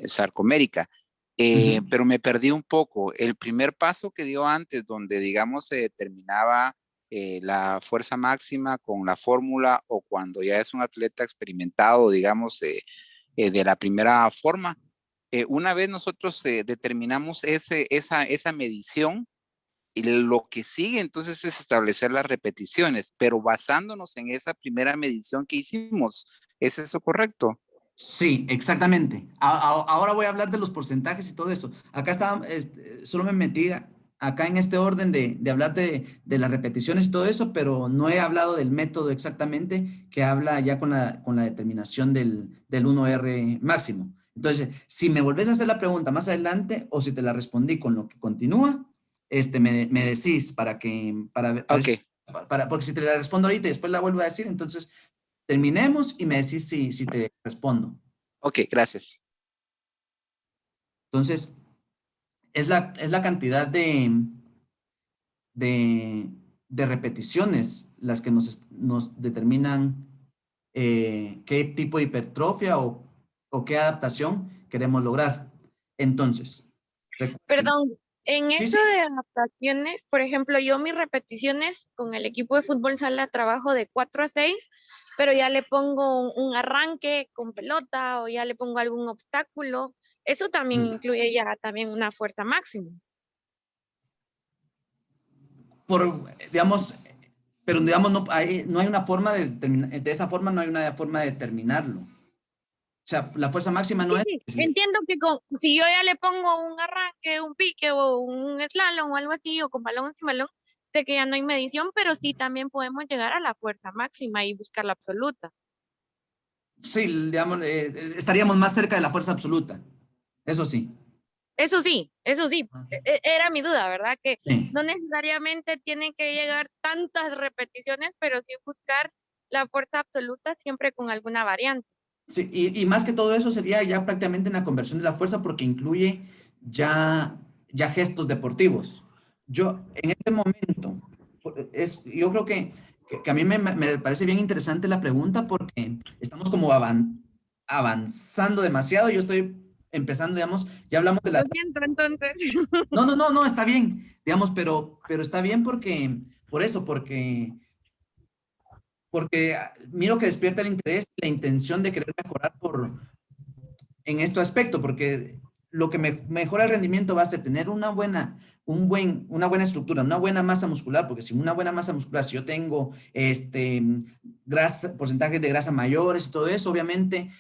sarcomérica. Pero me perdí un poco. El primer paso que dio antes, donde digamos se determinaba la fuerza máxima con la fórmula o cuando ya es un atleta experimentado, digamos, de la primera forma. Una vez nosotros determinamos esa medición, y lo que sigue entonces es establecer las repeticiones, pero basándonos en esa primera medición que hicimos. ¿Es eso correcto? Sí, exactamente. Ahora voy a hablar de los porcentajes y todo eso. Acá estaba, solo me metí acá en este orden de hablar de las repeticiones y todo eso, pero no he hablado del método exactamente que habla ya con la determinación del 1R máximo. Entonces, si me volvés a hacer la pregunta más adelante o si te la respondí con lo que continúa, me decís Ok, porque si te la respondo ahorita y después la vuelvo a decir, entonces terminemos y me decís si te respondo. ok, gracias. Entonces, es la cantidad de repeticiones las que nos determinan qué tipo de hipertrofia o qué adaptación queremos lograr. Entonces, Perdón, en sí, eso sí. de adaptaciones, por ejemplo, yo mis repeticiones con el equipo de fútbol sala trabajo de 4 a 6, pero ya le pongo un arranque con pelota o ya le pongo algún obstáculo. Eso también incluye ya también una fuerza máxima. Digamos, pero digamos, no hay una forma de determinar, de esa forma no hay una forma de determinarlo. O sea, la fuerza máxima no Sí, es... sí, entiendo que si yo ya le pongo un arranque, un pique o un slalom o algo así, o con balón sin balón, sé que ya no hay medición, pero sí también podemos llegar a la fuerza máxima y buscar la absoluta. Sí, digamos, estaríamos más cerca de la fuerza absoluta. Eso sí. Eso sí, era mi duda, ¿verdad? Que Sí. no necesariamente tienen que llegar tantas repeticiones, pero sí buscar la fuerza absoluta siempre con alguna variante. Sí, y más que todo eso sería ya prácticamente en la conversión de la fuerza porque incluye ya gestos deportivos. Yo, en este momento, yo creo que a mí me parece bien interesante la pregunta porque estamos como avanzando demasiado. Yo estoy empezando, digamos, ya hablamos de Lo las... siento, entonces. No, está bien, digamos, pero está bien porque miro que despierta el interés, la intención de querer mejorar en este aspecto, porque lo que mejora el rendimiento va a ser tener una buena estructura, una buena masa muscular, porque sin una buena masa muscular, si yo tengo porcentajes de grasa mayores y todo eso, obviamente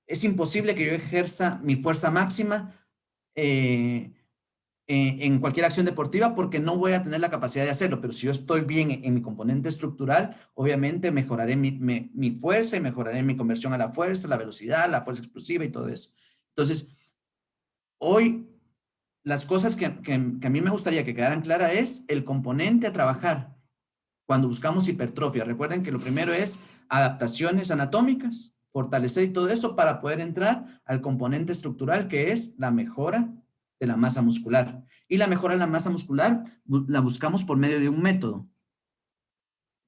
es imposible que yo ejerza mi fuerza máxima en cualquier acción deportiva porque no voy a tener la capacidad de hacerlo, pero si yo estoy bien en mi componente estructural, obviamente mejoraré mi fuerza y mejoraré mi conversión a la fuerza, la velocidad, la fuerza explosiva y todo eso. Entonces, hoy las cosas que a mí me gustaría que quedaran claras es el componente a trabajar cuando buscamos hipertrofia. Recuerden que lo primero es adaptaciones anatómicas, fortalecer y todo eso para poder entrar al componente estructural que es la mejora de la masa muscular. Y la mejora de la masa muscular la buscamos por medio de un método.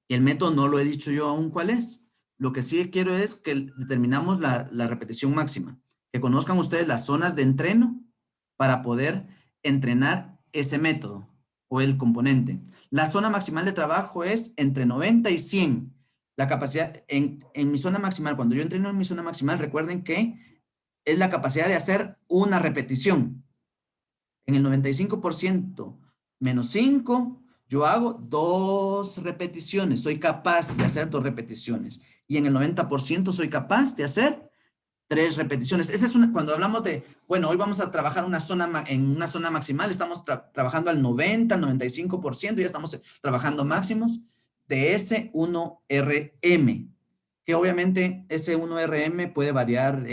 Y el método no lo he dicho yo aún cuál es. Lo que sí quiero es que determinamos la repetición máxima. Que conozcan ustedes las zonas de entreno para poder entrenar ese método o el componente. La zona maximal de trabajo es entre 90 y 100. La capacidad, en mi zona maximal, cuando yo entreno en mi zona maximal, recuerden que es la capacidad de hacer una repetición. En el 95% menos 5, yo hago 2 repeticiones. Soy capaz de hacer 2 repeticiones. Y en el 90% soy capaz de hacer 3 repeticiones. Esa es cuando hablamos de, bueno, hoy vamos a trabajar en una zona maximal, estamos trabajando al 90, al 95%, ya estamos trabajando máximos de ese 1RM, que obviamente ese 1RM puede variar,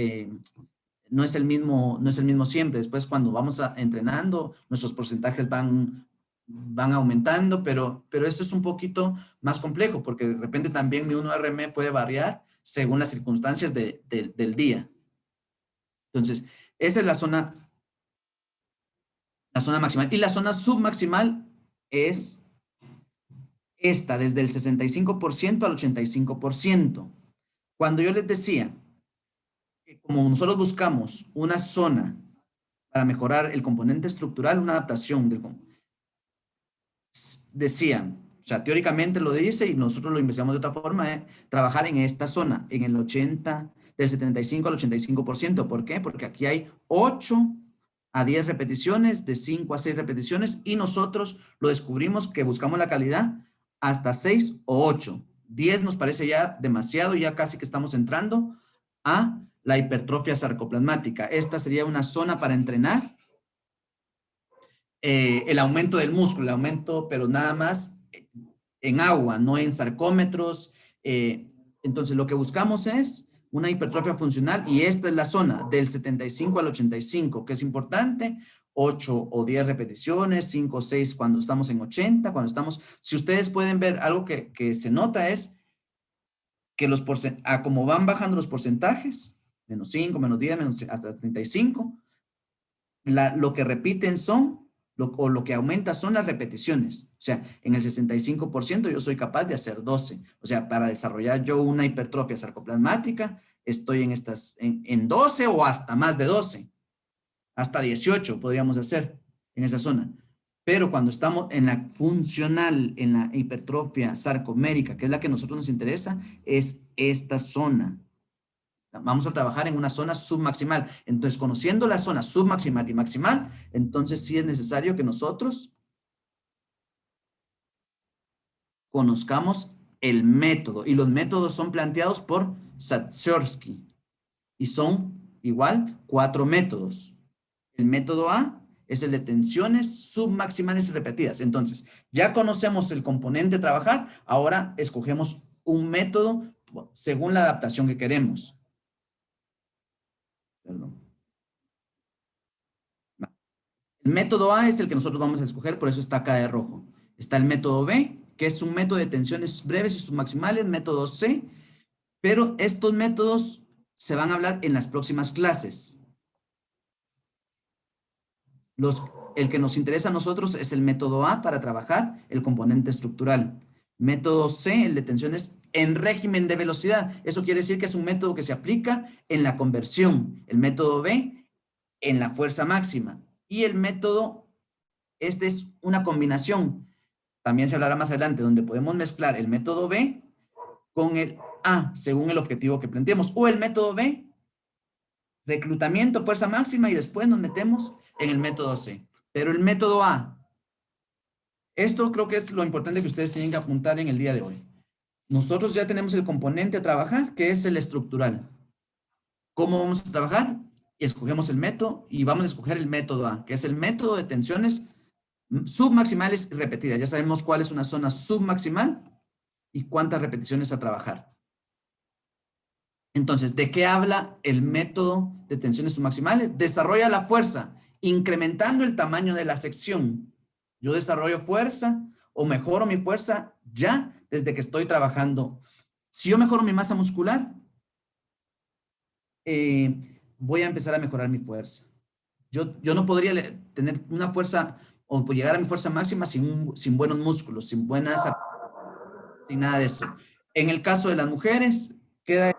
no es el mismo siempre. Después, cuando vamos entrenando, nuestros porcentajes van van aumentando, pero esto es un poquito más complejo, porque de repente también mi 1RM puede variar según las circunstancias del día. Entonces, esa es la zona maximal. Y la zona submaximal es esta, desde el 65% al 85%. Cuando yo les decía que como nosotros buscamos una zona para mejorar el componente estructural, una adaptación del decían, o sea, teóricamente lo dice y nosotros lo investigamos de otra forma, trabajar en esta zona, en el 80, del 75 al 85%. ¿Por qué? Porque aquí hay 8 a 10 repeticiones, de 5 a 6 repeticiones, y nosotros lo descubrimos que buscamos la calidad hasta 6 o 8. 10 nos parece ya demasiado, ya casi que estamos entrando a la hipertrofia sarcoplasmática. Esta sería una zona para entrenar el aumento del músculo, el aumento, pero nada más en agua, no en sarcómetros. Entonces, lo que buscamos es una hipertrofia funcional, y esta es la zona del 75 al 85, que es importante. 8 o 10 repeticiones, 5 o 6 cuando estamos en 80, cuando estamos... Si ustedes pueden ver, algo que se nota es que los como van bajando los porcentajes, menos 5, menos 10, menos hasta 35, lo que repiten son, o lo que aumenta son las repeticiones. O sea, en el 65% yo soy capaz de hacer 12. O sea, para desarrollar yo una hipertrofia sarcoplasmática, estoy en 12 o hasta más de 12. Hasta 18 podríamos hacer en esa zona. Pero cuando estamos en la funcional, en la hipertrofia sarcomérica, que es la que a nosotros nos interesa, es esta zona. Vamos a trabajar en una zona submaximal. Entonces, conociendo la zona submaximal y maximal, entonces sí es necesario que nosotros conozcamos el método. Y los métodos son planteados por Zatsiorsky. Y son igual 4 métodos. El método A es el de tensiones submaximales y repetidas. Entonces, ya conocemos el componente a trabajar, ahora escogemos un método según la adaptación que queremos. Perdón. El método A es el que nosotros vamos a escoger, por eso está acá de rojo. Está el método B, que es un método de tensiones breves y submaximales, método C, pero estos métodos se van a hablar en las próximas clases. El que nos interesa a nosotros es el método A para trabajar el componente estructural. Método C, el de tensiones en régimen de velocidad. Eso quiere decir que es un método que se aplica en la conversión. El método B, en la fuerza máxima. Y el método, este es una combinación. También se hablará más adelante, donde podemos mezclar el método B con el A, según el objetivo que planteemos. O el método B, reclutamiento, fuerza máxima, y después nos metemos en el método C. Pero el método A, esto creo que es lo importante que ustedes tienen que apuntar en el día de hoy. Nosotros ya tenemos el componente a trabajar, que es el estructural. ¿Cómo vamos a trabajar? Escogemos el método y vamos a escoger el método A, que es el método de tensiones submaximales y repetidas. Ya sabemos cuál es una zona submaximal y cuántas repeticiones a trabajar. Entonces, ¿de qué habla el método de tensiones submaximales? Desarrolla la fuerza, incrementando el tamaño de la sección. Yo desarrollo fuerza o mejoro mi fuerza ya desde que estoy trabajando. Si yo mejoro mi masa muscular, voy a empezar a mejorar mi fuerza. Yo no podría tener una fuerza o llegar a mi fuerza máxima sin buenos músculos, sin nada de eso. En el caso de las mujeres, queda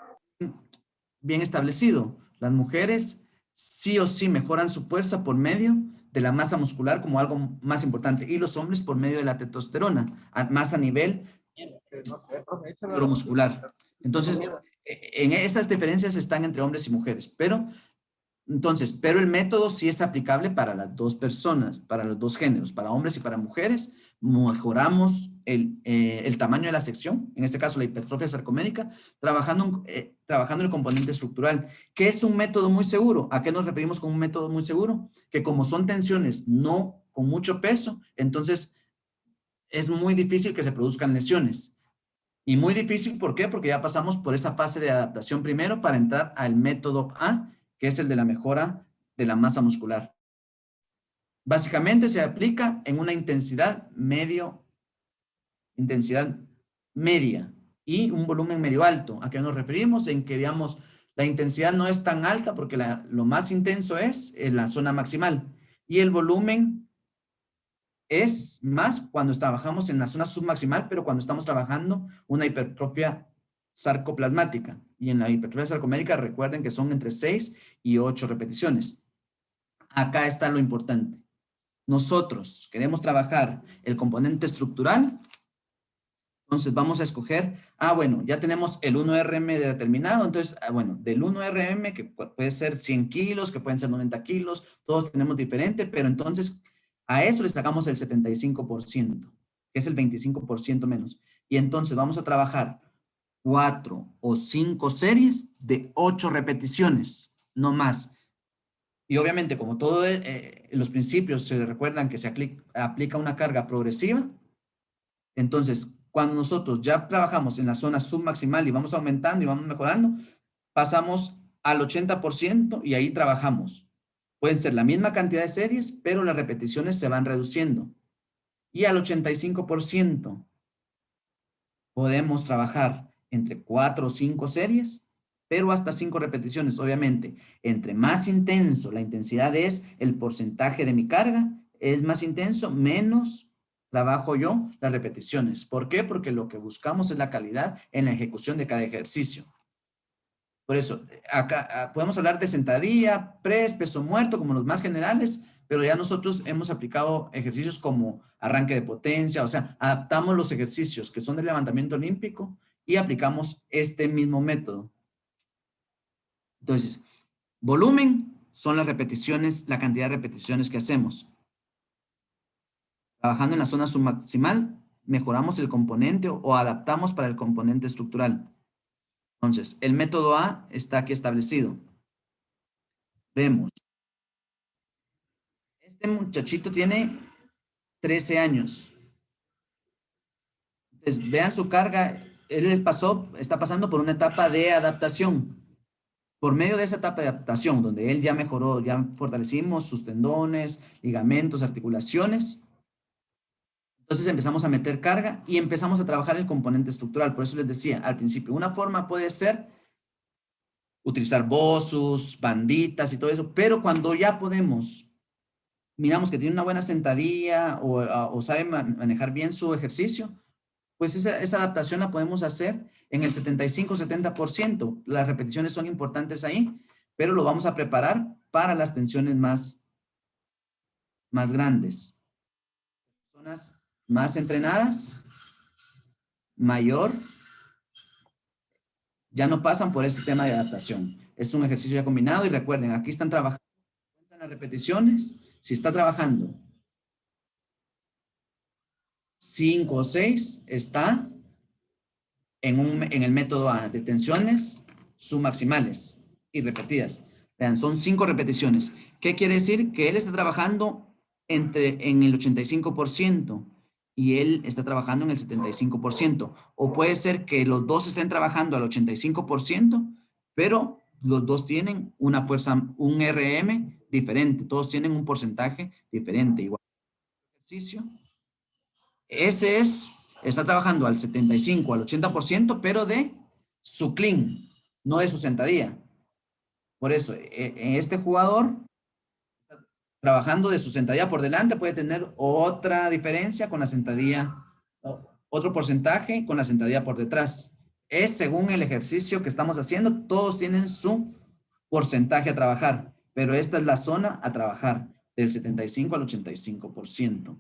bien establecido. Las mujeres sí o sí mejoran su fuerza por medio de la masa muscular como algo más importante, y los hombres por medio de la testosterona, más a nivel neuromuscular. Entonces, en esas diferencias están entre hombres y mujeres, pero el método sí es aplicable para las dos personas, para los dos géneros, para hombres y para mujeres. Mejoramos el tamaño de la sección, en este caso la hipertrofia sarcomérica, trabajando el componente estructural, que es un método muy seguro. ¿A qué nos referimos con un método muy seguro? Que como son tensiones no con mucho peso, entonces es muy difícil que se produzcan lesiones. Y muy difícil, ¿por qué? Porque ya pasamos por esa fase de adaptación primero para entrar al método A, que es el de la mejora de la masa muscular. Básicamente se aplica en una intensidad media y un volumen medio alto. ¿A qué nos referimos? En que, digamos, la intensidad no es tan alta porque lo más intenso es en la zona maximal y el volumen es más cuando trabajamos en la zona submaximal, pero cuando estamos trabajando una hipertrofia sarcoplasmática. Y en la hipertrofia sarcomérica recuerden que son entre 6 y 8 repeticiones. Acá está lo importante. Nosotros queremos trabajar el componente estructural. Entonces vamos a escoger, bueno, ya tenemos el 1RM determinado, entonces, bueno, del 1RM, que puede ser 100 kilos, que pueden ser 90 kilos, todos tenemos diferente, pero entonces a eso le sacamos el 75%, que es el 25% menos. Y entonces vamos a trabajar 4 o 5 series de 8 repeticiones, no más. Y obviamente, como todo los principios se recuerdan que se aplica una carga progresiva, entonces, cuando nosotros ya trabajamos en la zona submaximal y vamos aumentando y vamos mejorando, pasamos al 80% y ahí trabajamos. Pueden ser la misma cantidad de series, pero las repeticiones se van reduciendo. Y al 85% podemos trabajar entre 4 o 5 series, pero hasta 5 repeticiones. Obviamente, entre más intenso la intensidad es, el porcentaje de mi carga es más intenso, menos trabajo yo las repeticiones. ¿Por qué? Porque lo que buscamos es la calidad en la ejecución de cada ejercicio. Por eso, acá podemos hablar de sentadilla, press, peso muerto, como los más generales, pero ya nosotros hemos aplicado ejercicios como arranque de potencia, o sea, adaptamos los ejercicios que son de levantamiento olímpico y aplicamos este mismo método. Entonces, volumen son las repeticiones, la cantidad de repeticiones que hacemos. Trabajando en la zona submaximal, mejoramos el componente o adaptamos para el componente estructural. Entonces, el método A está aquí establecido. Vemos. Este muchachito tiene 13 años. Entonces, vean su carga. Él está pasando por una etapa de adaptación. Por medio de esa etapa de adaptación, donde él ya mejoró, ya fortalecimos sus tendones, ligamentos, articulaciones. Entonces empezamos a meter carga y empezamos a trabajar el componente estructural. Por eso les decía al principio, una forma puede ser utilizar bosus, banditas y todo eso, pero cuando ya miramos que tiene una buena sentadilla o sabe manejar bien su ejercicio, pues esa adaptación la podemos hacer en el 75-70%. Las repeticiones son importantes ahí, pero lo vamos a preparar para las tensiones más grandes. Personas más entrenadas, mayor, ya no pasan por ese tema de adaptación. Es un ejercicio ya combinado y recuerden, aquí están trabajando las repeticiones. Si está trabajando 5 o 6, está en el método A de tensiones submaximales y repetidas. Vean, son 5 repeticiones. ¿Qué quiere decir? Que él está trabajando en el 85% y él está trabajando en el 75%. O puede ser que los dos estén trabajando al 85%, pero los dos tienen una fuerza, un RM diferente. Todos tienen un porcentaje diferente. Igual. Ejercicio. Está trabajando al 75, al 80%, pero de su clean, no de su sentadilla. Por eso, este jugador trabajando de su sentadilla por delante puede tener otra diferencia con la sentadilla, otro porcentaje con la sentadilla por detrás. Es según el ejercicio que estamos haciendo, todos tienen su porcentaje a trabajar, pero esta es la zona a trabajar, del 75 al 85%.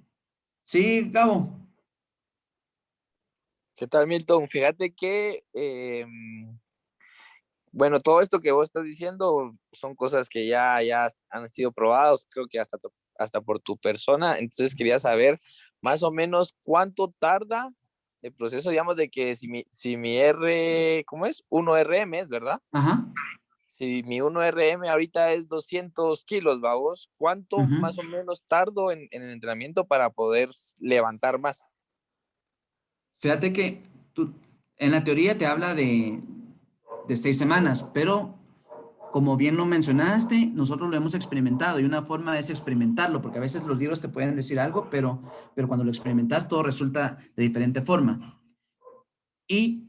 ¿Sí, Gabo? ¿Qué tal, Milton? Fíjate que, bueno, todo esto que vos estás diciendo son cosas que ya han sido probados, creo que hasta por tu persona. Entonces quería saber más o menos cuánto tarda el proceso, digamos, de que si mi R, ¿cómo es? 1RM es, ¿verdad? Ajá. Si mi 1RM ahorita es 200 kilos, ¿vamos? ¿Cuánto más o menos tardo en el entrenamiento para poder levantar más? Fíjate que en la teoría te habla de 6 semanas, pero como bien lo mencionaste, nosotros lo hemos experimentado y una forma es experimentarlo, porque a veces los libros te pueden decir algo, pero cuando lo experimentas todo resulta de diferente forma. Y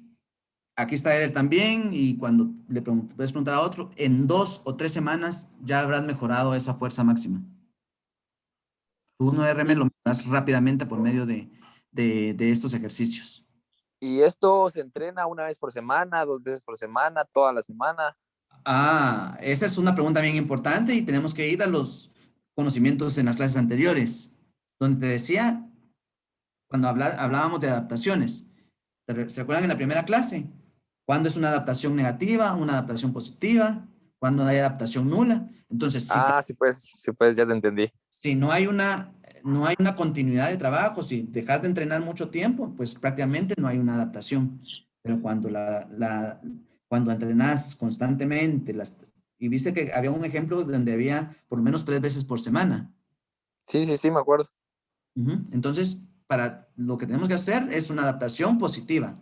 aquí está Eder también, y cuando puedes preguntar a otro, en 2 o 3 semanas ya habrás mejorado esa fuerza máxima. Tu 1RM lo mejoras rápidamente por medio de estos ejercicios. ¿Y esto se entrena una vez por semana, 2 veces por semana, toda la semana? Ah, esa es una pregunta bien importante y tenemos que ir a los conocimientos en las clases anteriores, donde te decía, cuando hablábamos de adaptaciones. ¿Se acuerdan en la primera clase? ¿Cuándo es una adaptación negativa, una adaptación positiva? ¿Cuándo hay adaptación nula? Entonces, Sí, pues, ya te entendí. si no hay una continuidad de trabajo, si dejas de entrenar mucho tiempo, pues prácticamente no hay una adaptación. Pero cuando entrenas constantemente, y viste que había un ejemplo donde había por lo menos 3 veces por semana. Sí, me acuerdo. Entonces, para lo que tenemos que hacer es una adaptación positiva.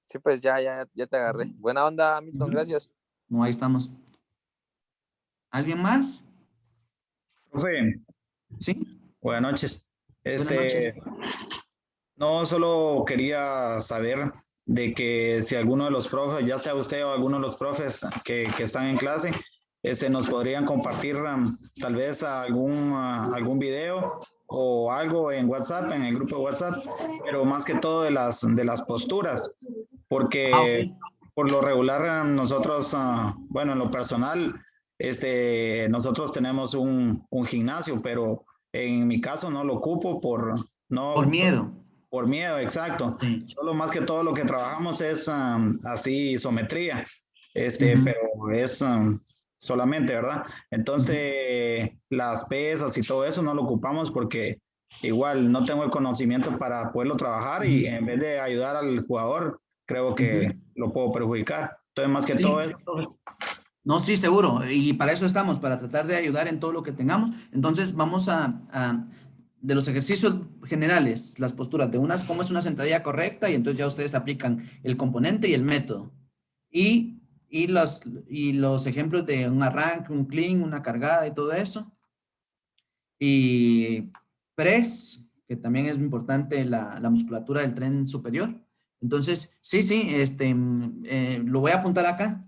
Sí, pues ya te agarré. Buena onda, Milton, gracias. No, ahí estamos. ¿Alguien más? Profe. Sí. Buenas noches. Buenas noches. No, solo quería saber de que si alguno de los profes, ya sea usted o alguno de los profes que están en clase, nos podrían compartir tal vez algún video o algo en WhatsApp, en el grupo de WhatsApp, pero más que todo de las posturas, porque por lo regular nosotros, bueno, en lo personal, nosotros tenemos un gimnasio, pero en mi caso no lo ocupo por miedo. Por miedo, exacto. Sí. Solo más que todo lo que trabajamos es así isometría, pero es solamente, ¿verdad? Entonces, las pesas y todo eso no lo ocupamos porque igual no tengo el conocimiento para poderlo trabajar y en vez de ayudar al jugador, creo que lo puedo perjudicar. Entonces, más que todo eso. No, sí, seguro. Y para eso estamos, para tratar de ayudar en todo lo que tengamos. Entonces, vamos de los ejercicios generales, las posturas de cómo es una sentadilla correcta, y entonces ya ustedes aplican el componente y el método. Y los ejemplos de un arranque, un clean, una cargada y todo eso. Y press, que también es importante la musculatura del tren superior. Entonces, sí, lo voy a apuntar acá.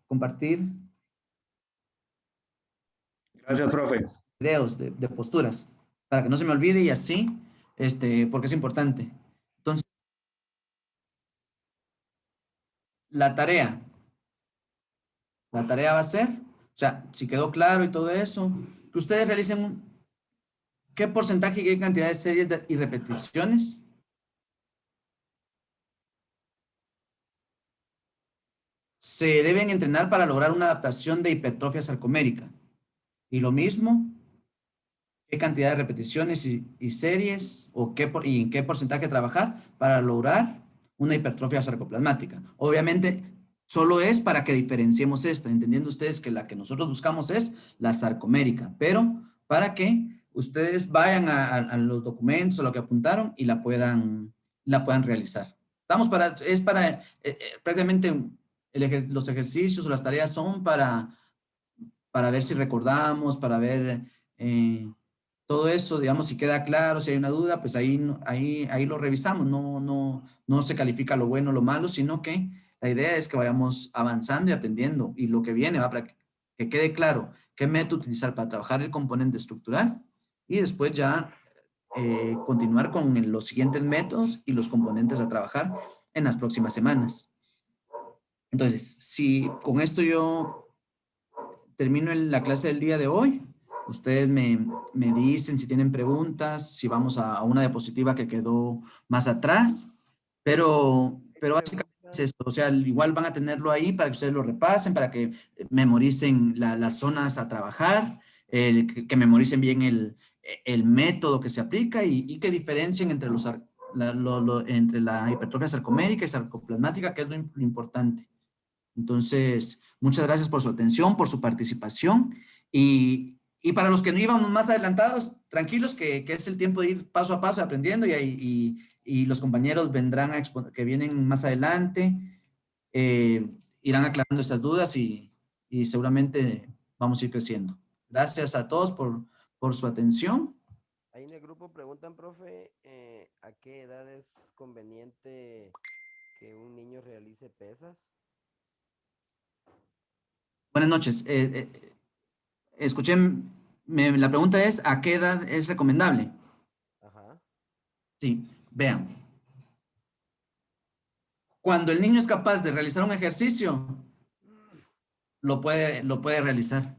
Compartir. Gracias, profe. Videos de posturas, para que no se me olvide y así, porque es importante. Entonces, la tarea va a ser, o sea, si quedó claro y todo eso, que ustedes realicen qué porcentaje y qué cantidad de series y repeticiones se deben entrenar para lograr una adaptación de hipertrofia sarcomérica. Y lo mismo, qué cantidad de repeticiones y series y en qué porcentaje trabajar para lograr una hipertrofia sarcoplasmática. Obviamente, solo es para que diferenciemos esta, entendiendo ustedes que la que nosotros buscamos es la sarcomérica, pero para que ustedes vayan a los documentos, a lo que apuntaron y la puedan realizar. Es para prácticamente los ejercicios o las tareas son para ver si recordamos, para ver todo eso, digamos, si queda claro, si hay una duda, pues ahí lo revisamos, no se califica lo bueno o lo malo, sino que la idea es que vayamos avanzando y aprendiendo, y lo que viene va para que quede claro qué método utilizar para trabajar el componente estructural, y después ya continuar con los siguientes métodos y los componentes a trabajar en las próximas semanas. Entonces, si con esto yo termino la clase del día de hoy, ustedes me dicen si tienen preguntas, si vamos a una diapositiva que quedó más atrás, pero básicamente es esto, o sea, igual van a tenerlo ahí para que ustedes lo repasen, para que memoricen las zonas a trabajar, que memoricen bien el método que se aplica y que diferencien entre entre la hipertrofia sarcomérica y sarcoplasmática, que es lo importante. Entonces, muchas gracias por su atención, por su participación, y para los que no íbamos más adelantados, tranquilos que es el tiempo de ir paso a paso aprendiendo, y los compañeros vendrán que vienen más adelante, irán aclarando esas dudas y y seguramente vamos a ir creciendo. Gracias a todos por su atención. Ahí en el grupo preguntan, profe, ¿a qué edad es conveniente que un niño realice pesas? Buenas noches. Escuché, la pregunta es, ¿a qué edad es recomendable? Ajá. Sí, vean. Cuando el niño es capaz de realizar un ejercicio, lo puede realizar.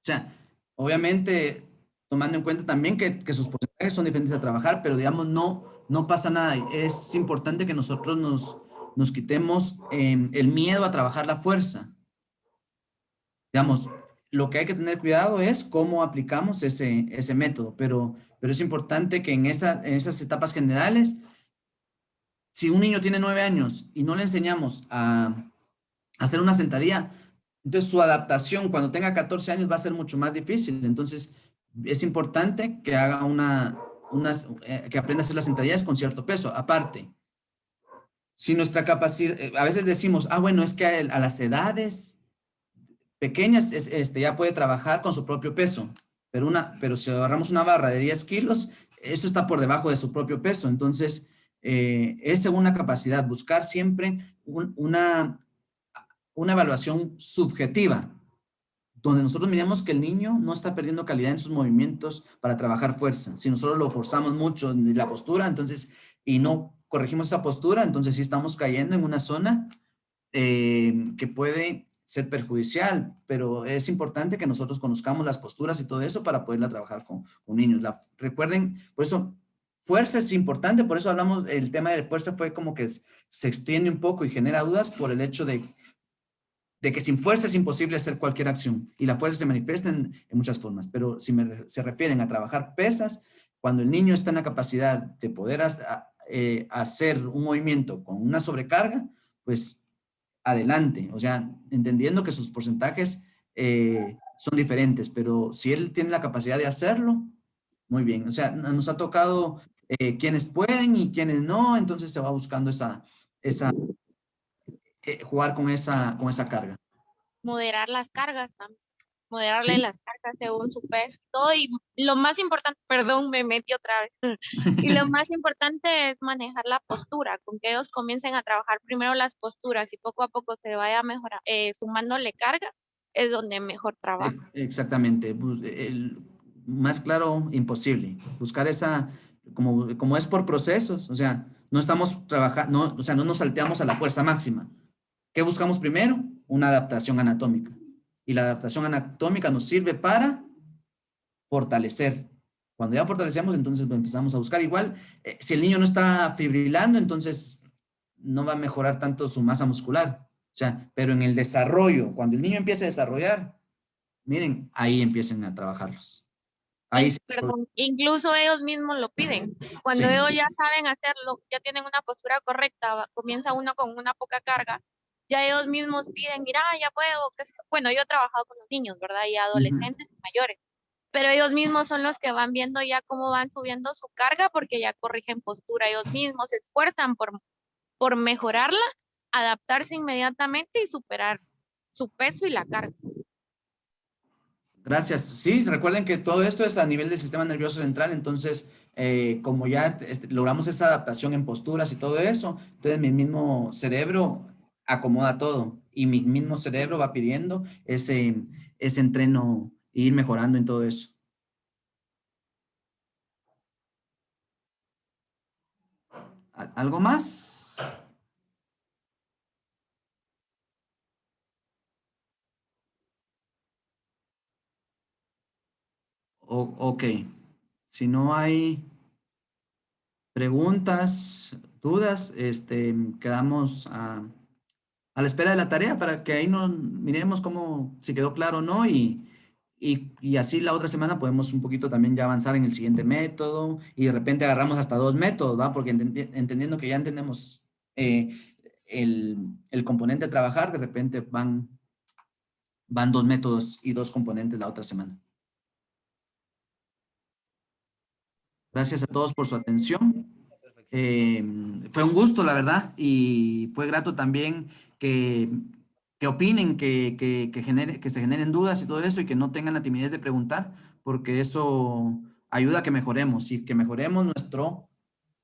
O sea, obviamente, tomando en cuenta también que sus porcentajes son diferentes a trabajar, pero digamos, no pasa nada. Es importante que nosotros nos quitemos el miedo a trabajar la fuerza. Digamos, lo que hay que tener cuidado es cómo aplicamos ese método, pero es importante que en esas etapas generales, si un niño tiene 9 años y no le enseñamos a hacer una sentadilla, entonces su adaptación cuando tenga 14 años va a ser mucho más difícil. Entonces, es importante que haga que aprenda a hacer las sentadillas con cierto peso. Aparte, si nuestra capacidad, a veces decimos, bueno, es que a las edades pequeñas ya puede trabajar con su propio peso, pero si agarramos una barra de 10 kilos, eso está por debajo de su propio peso. Entonces, es según la capacidad, buscar siempre una evaluación subjetiva, donde nosotros miremos que el niño no está perdiendo calidad en sus movimientos para trabajar fuerza. Si nosotros lo forzamos mucho en la postura, entonces, y no corregimos esa postura, entonces sí estamos cayendo en una zona que puede ser perjudicial, pero es importante que nosotros conozcamos las posturas y todo eso para poderla trabajar con niños. Recuerden, por eso, fuerza es importante, por eso hablamos, el tema de fuerza fue como que se extiende un poco y genera dudas por el hecho de que sin fuerza es imposible hacer cualquier acción, y la fuerza se manifiesta en muchas formas, pero si se refieren a trabajar pesas, cuando el niño está en la capacidad de poder hacer un movimiento con una sobrecarga, pues adelante, o sea, entendiendo que sus porcentajes son diferentes, pero si él tiene la capacidad de hacerlo, muy bien. O sea, nos ha tocado quienes pueden y quienes no, entonces se va buscando jugar con esa carga. Moderar las cargas también. Moderarle Sí. las cargas según su peso y todo. Y lo más importante, perdón, me metí otra vez. Y lo más importante es manejar la postura, con que ellos comiencen a trabajar primero las posturas y poco a poco se vaya mejorando, sumándole carga, es donde mejor trabaja. Exactamente. El más claro, imposible. Buscar como es por procesos, o sea, no estamos trabajando, o sea, no nos salteamos a la fuerza máxima. ¿Qué buscamos primero? Una adaptación anatómica. Y la adaptación anatómica nos sirve para fortalecer. Cuando ya fortalecemos, entonces empezamos a buscar. Igual, si el niño no está fibrilando, entonces no va a mejorar tanto su masa muscular. O sea, pero en el desarrollo, cuando el niño empiece a desarrollar, miren, ahí empiecen a trabajarlos. Ahí sí. Perdón, incluso ellos mismos lo piden. Cuando Sí. ellos ya saben hacerlo, ya tienen una postura correcta, comienza uno con una poca carga, ya ellos mismos piden, mira, ya puedo. Bueno, yo he trabajado con los niños, ¿verdad? Y adolescentes y mayores, pero ellos mismos son los que van viendo ya cómo van subiendo su carga porque ya corrigen postura. Ellos mismos se esfuerzan por mejorarla, adaptarse inmediatamente y superar su peso y la carga. Gracias. Sí, recuerden que todo esto es a nivel del sistema nervioso central, entonces, como ya logramos esa adaptación en posturas y todo eso, entonces mi mismo cerebro acomoda todo y mi mismo cerebro va pidiendo ese entreno e ir mejorando en todo eso. ¿Algo más? Ok. Si no hay preguntas, dudas, quedamos a la espera de la tarea para que ahí miremos si quedó claro o no y así la otra semana podemos un poquito también ya avanzar en el siguiente método y de repente agarramos hasta 2 métodos, ¿va? Porque entendiendo que ya entendemos el componente a trabajar, de repente van 2 métodos y 2 componentes la otra semana. Gracias a todos por su atención. Fue un gusto, la verdad, y fue grato también que que opinen, que se generen dudas y todo eso, y que no tengan la timidez de preguntar, porque eso ayuda a que mejoremos, y que mejoremos nuestro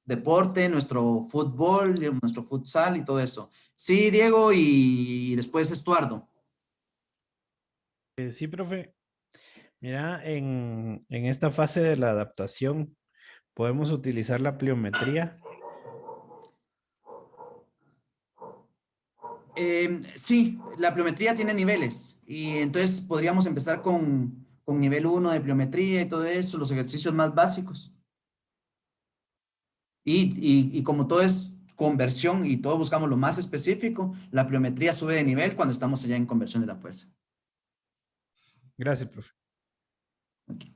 deporte, nuestro fútbol, nuestro futsal y todo eso. Sí, Diego, y después Estuardo. Sí, profe. Mira, en esta fase de la adaptación, ¿podemos utilizar la pliometría? Sí, la pliometría tiene niveles, y entonces podríamos empezar con nivel 1 de pliometría y todo eso, los ejercicios más básicos. Y como todo es conversión y todos buscamos lo más específico, la pliometría sube de nivel cuando estamos allá en conversión de la fuerza. Gracias, profe. Okay.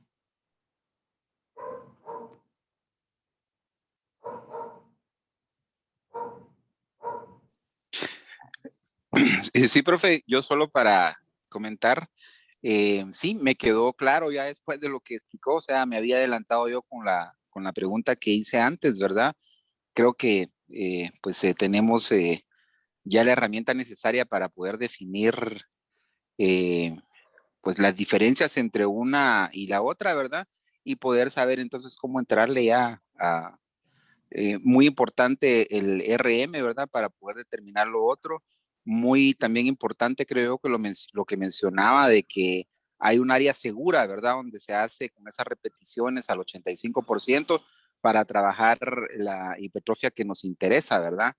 Sí, profe, yo solo para comentar, sí, me quedó claro ya después de lo que explicó, o sea, me había adelantado yo con la pregunta que hice antes, ¿verdad? Creo que pues tenemos ya la herramienta necesaria para poder definir pues las diferencias entre una y la otra, ¿verdad? Y poder saber entonces cómo entrarle ya a, muy importante el RM, ¿verdad? Para poder determinar lo otro. Muy también importante, creo que lo que mencionaba de que hay un área segura, ¿verdad? Donde se hace con esas repeticiones al 85% para trabajar la hipertrofia que nos interesa, ¿verdad?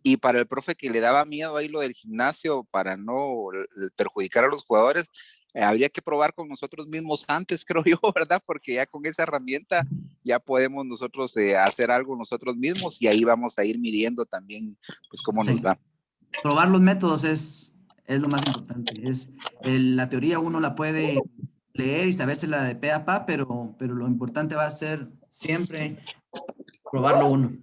Y para el profe que le daba miedo ahí lo del gimnasio para no perjudicar a los jugadores, habría que probar con nosotros mismos antes, creo yo, ¿verdad? Porque ya con esa herramienta ya podemos nosotros hacer algo nosotros mismos y ahí vamos a ir midiendo también, pues, cómo Sí. nos va. Probar los métodos es lo más importante. La teoría uno la puede leer y sabérsela de pe a pa, pero lo importante va a ser siempre probarlo uno.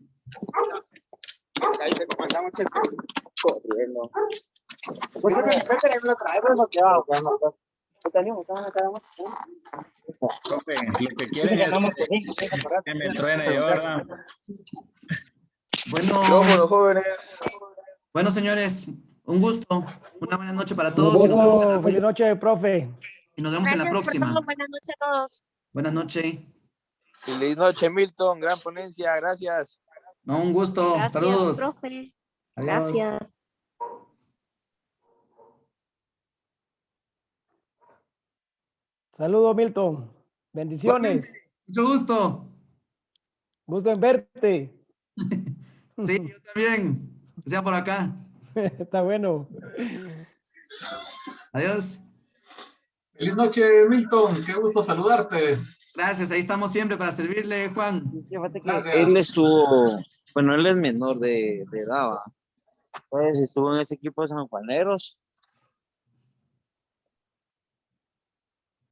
Profe, lo que quieren es que me truene yo, ¿verdad? Bueno, señores, un gusto. Una buena noche para todos. Feliz noche, profe. Y nos vemos en la próxima. Buenas noches a todos. Buenas noches. Feliz noche, Milton. Gran ponencia. Gracias. No, un gusto. Gracias, Saludos. profe. Adiós. Gracias. Saludos, Milton. Bendiciones. Mucho gusto. Gusto en verte. Sí, yo también. Que sea por acá. Está bueno. Adiós. Feliz noche, Milton. Qué gusto saludarte. Gracias, ahí estamos siempre para servirle, Juan. Gracias. Él estuvo, bueno, él es menor de edad, ¿va? Pues estuvo en ese equipo de San Juaneros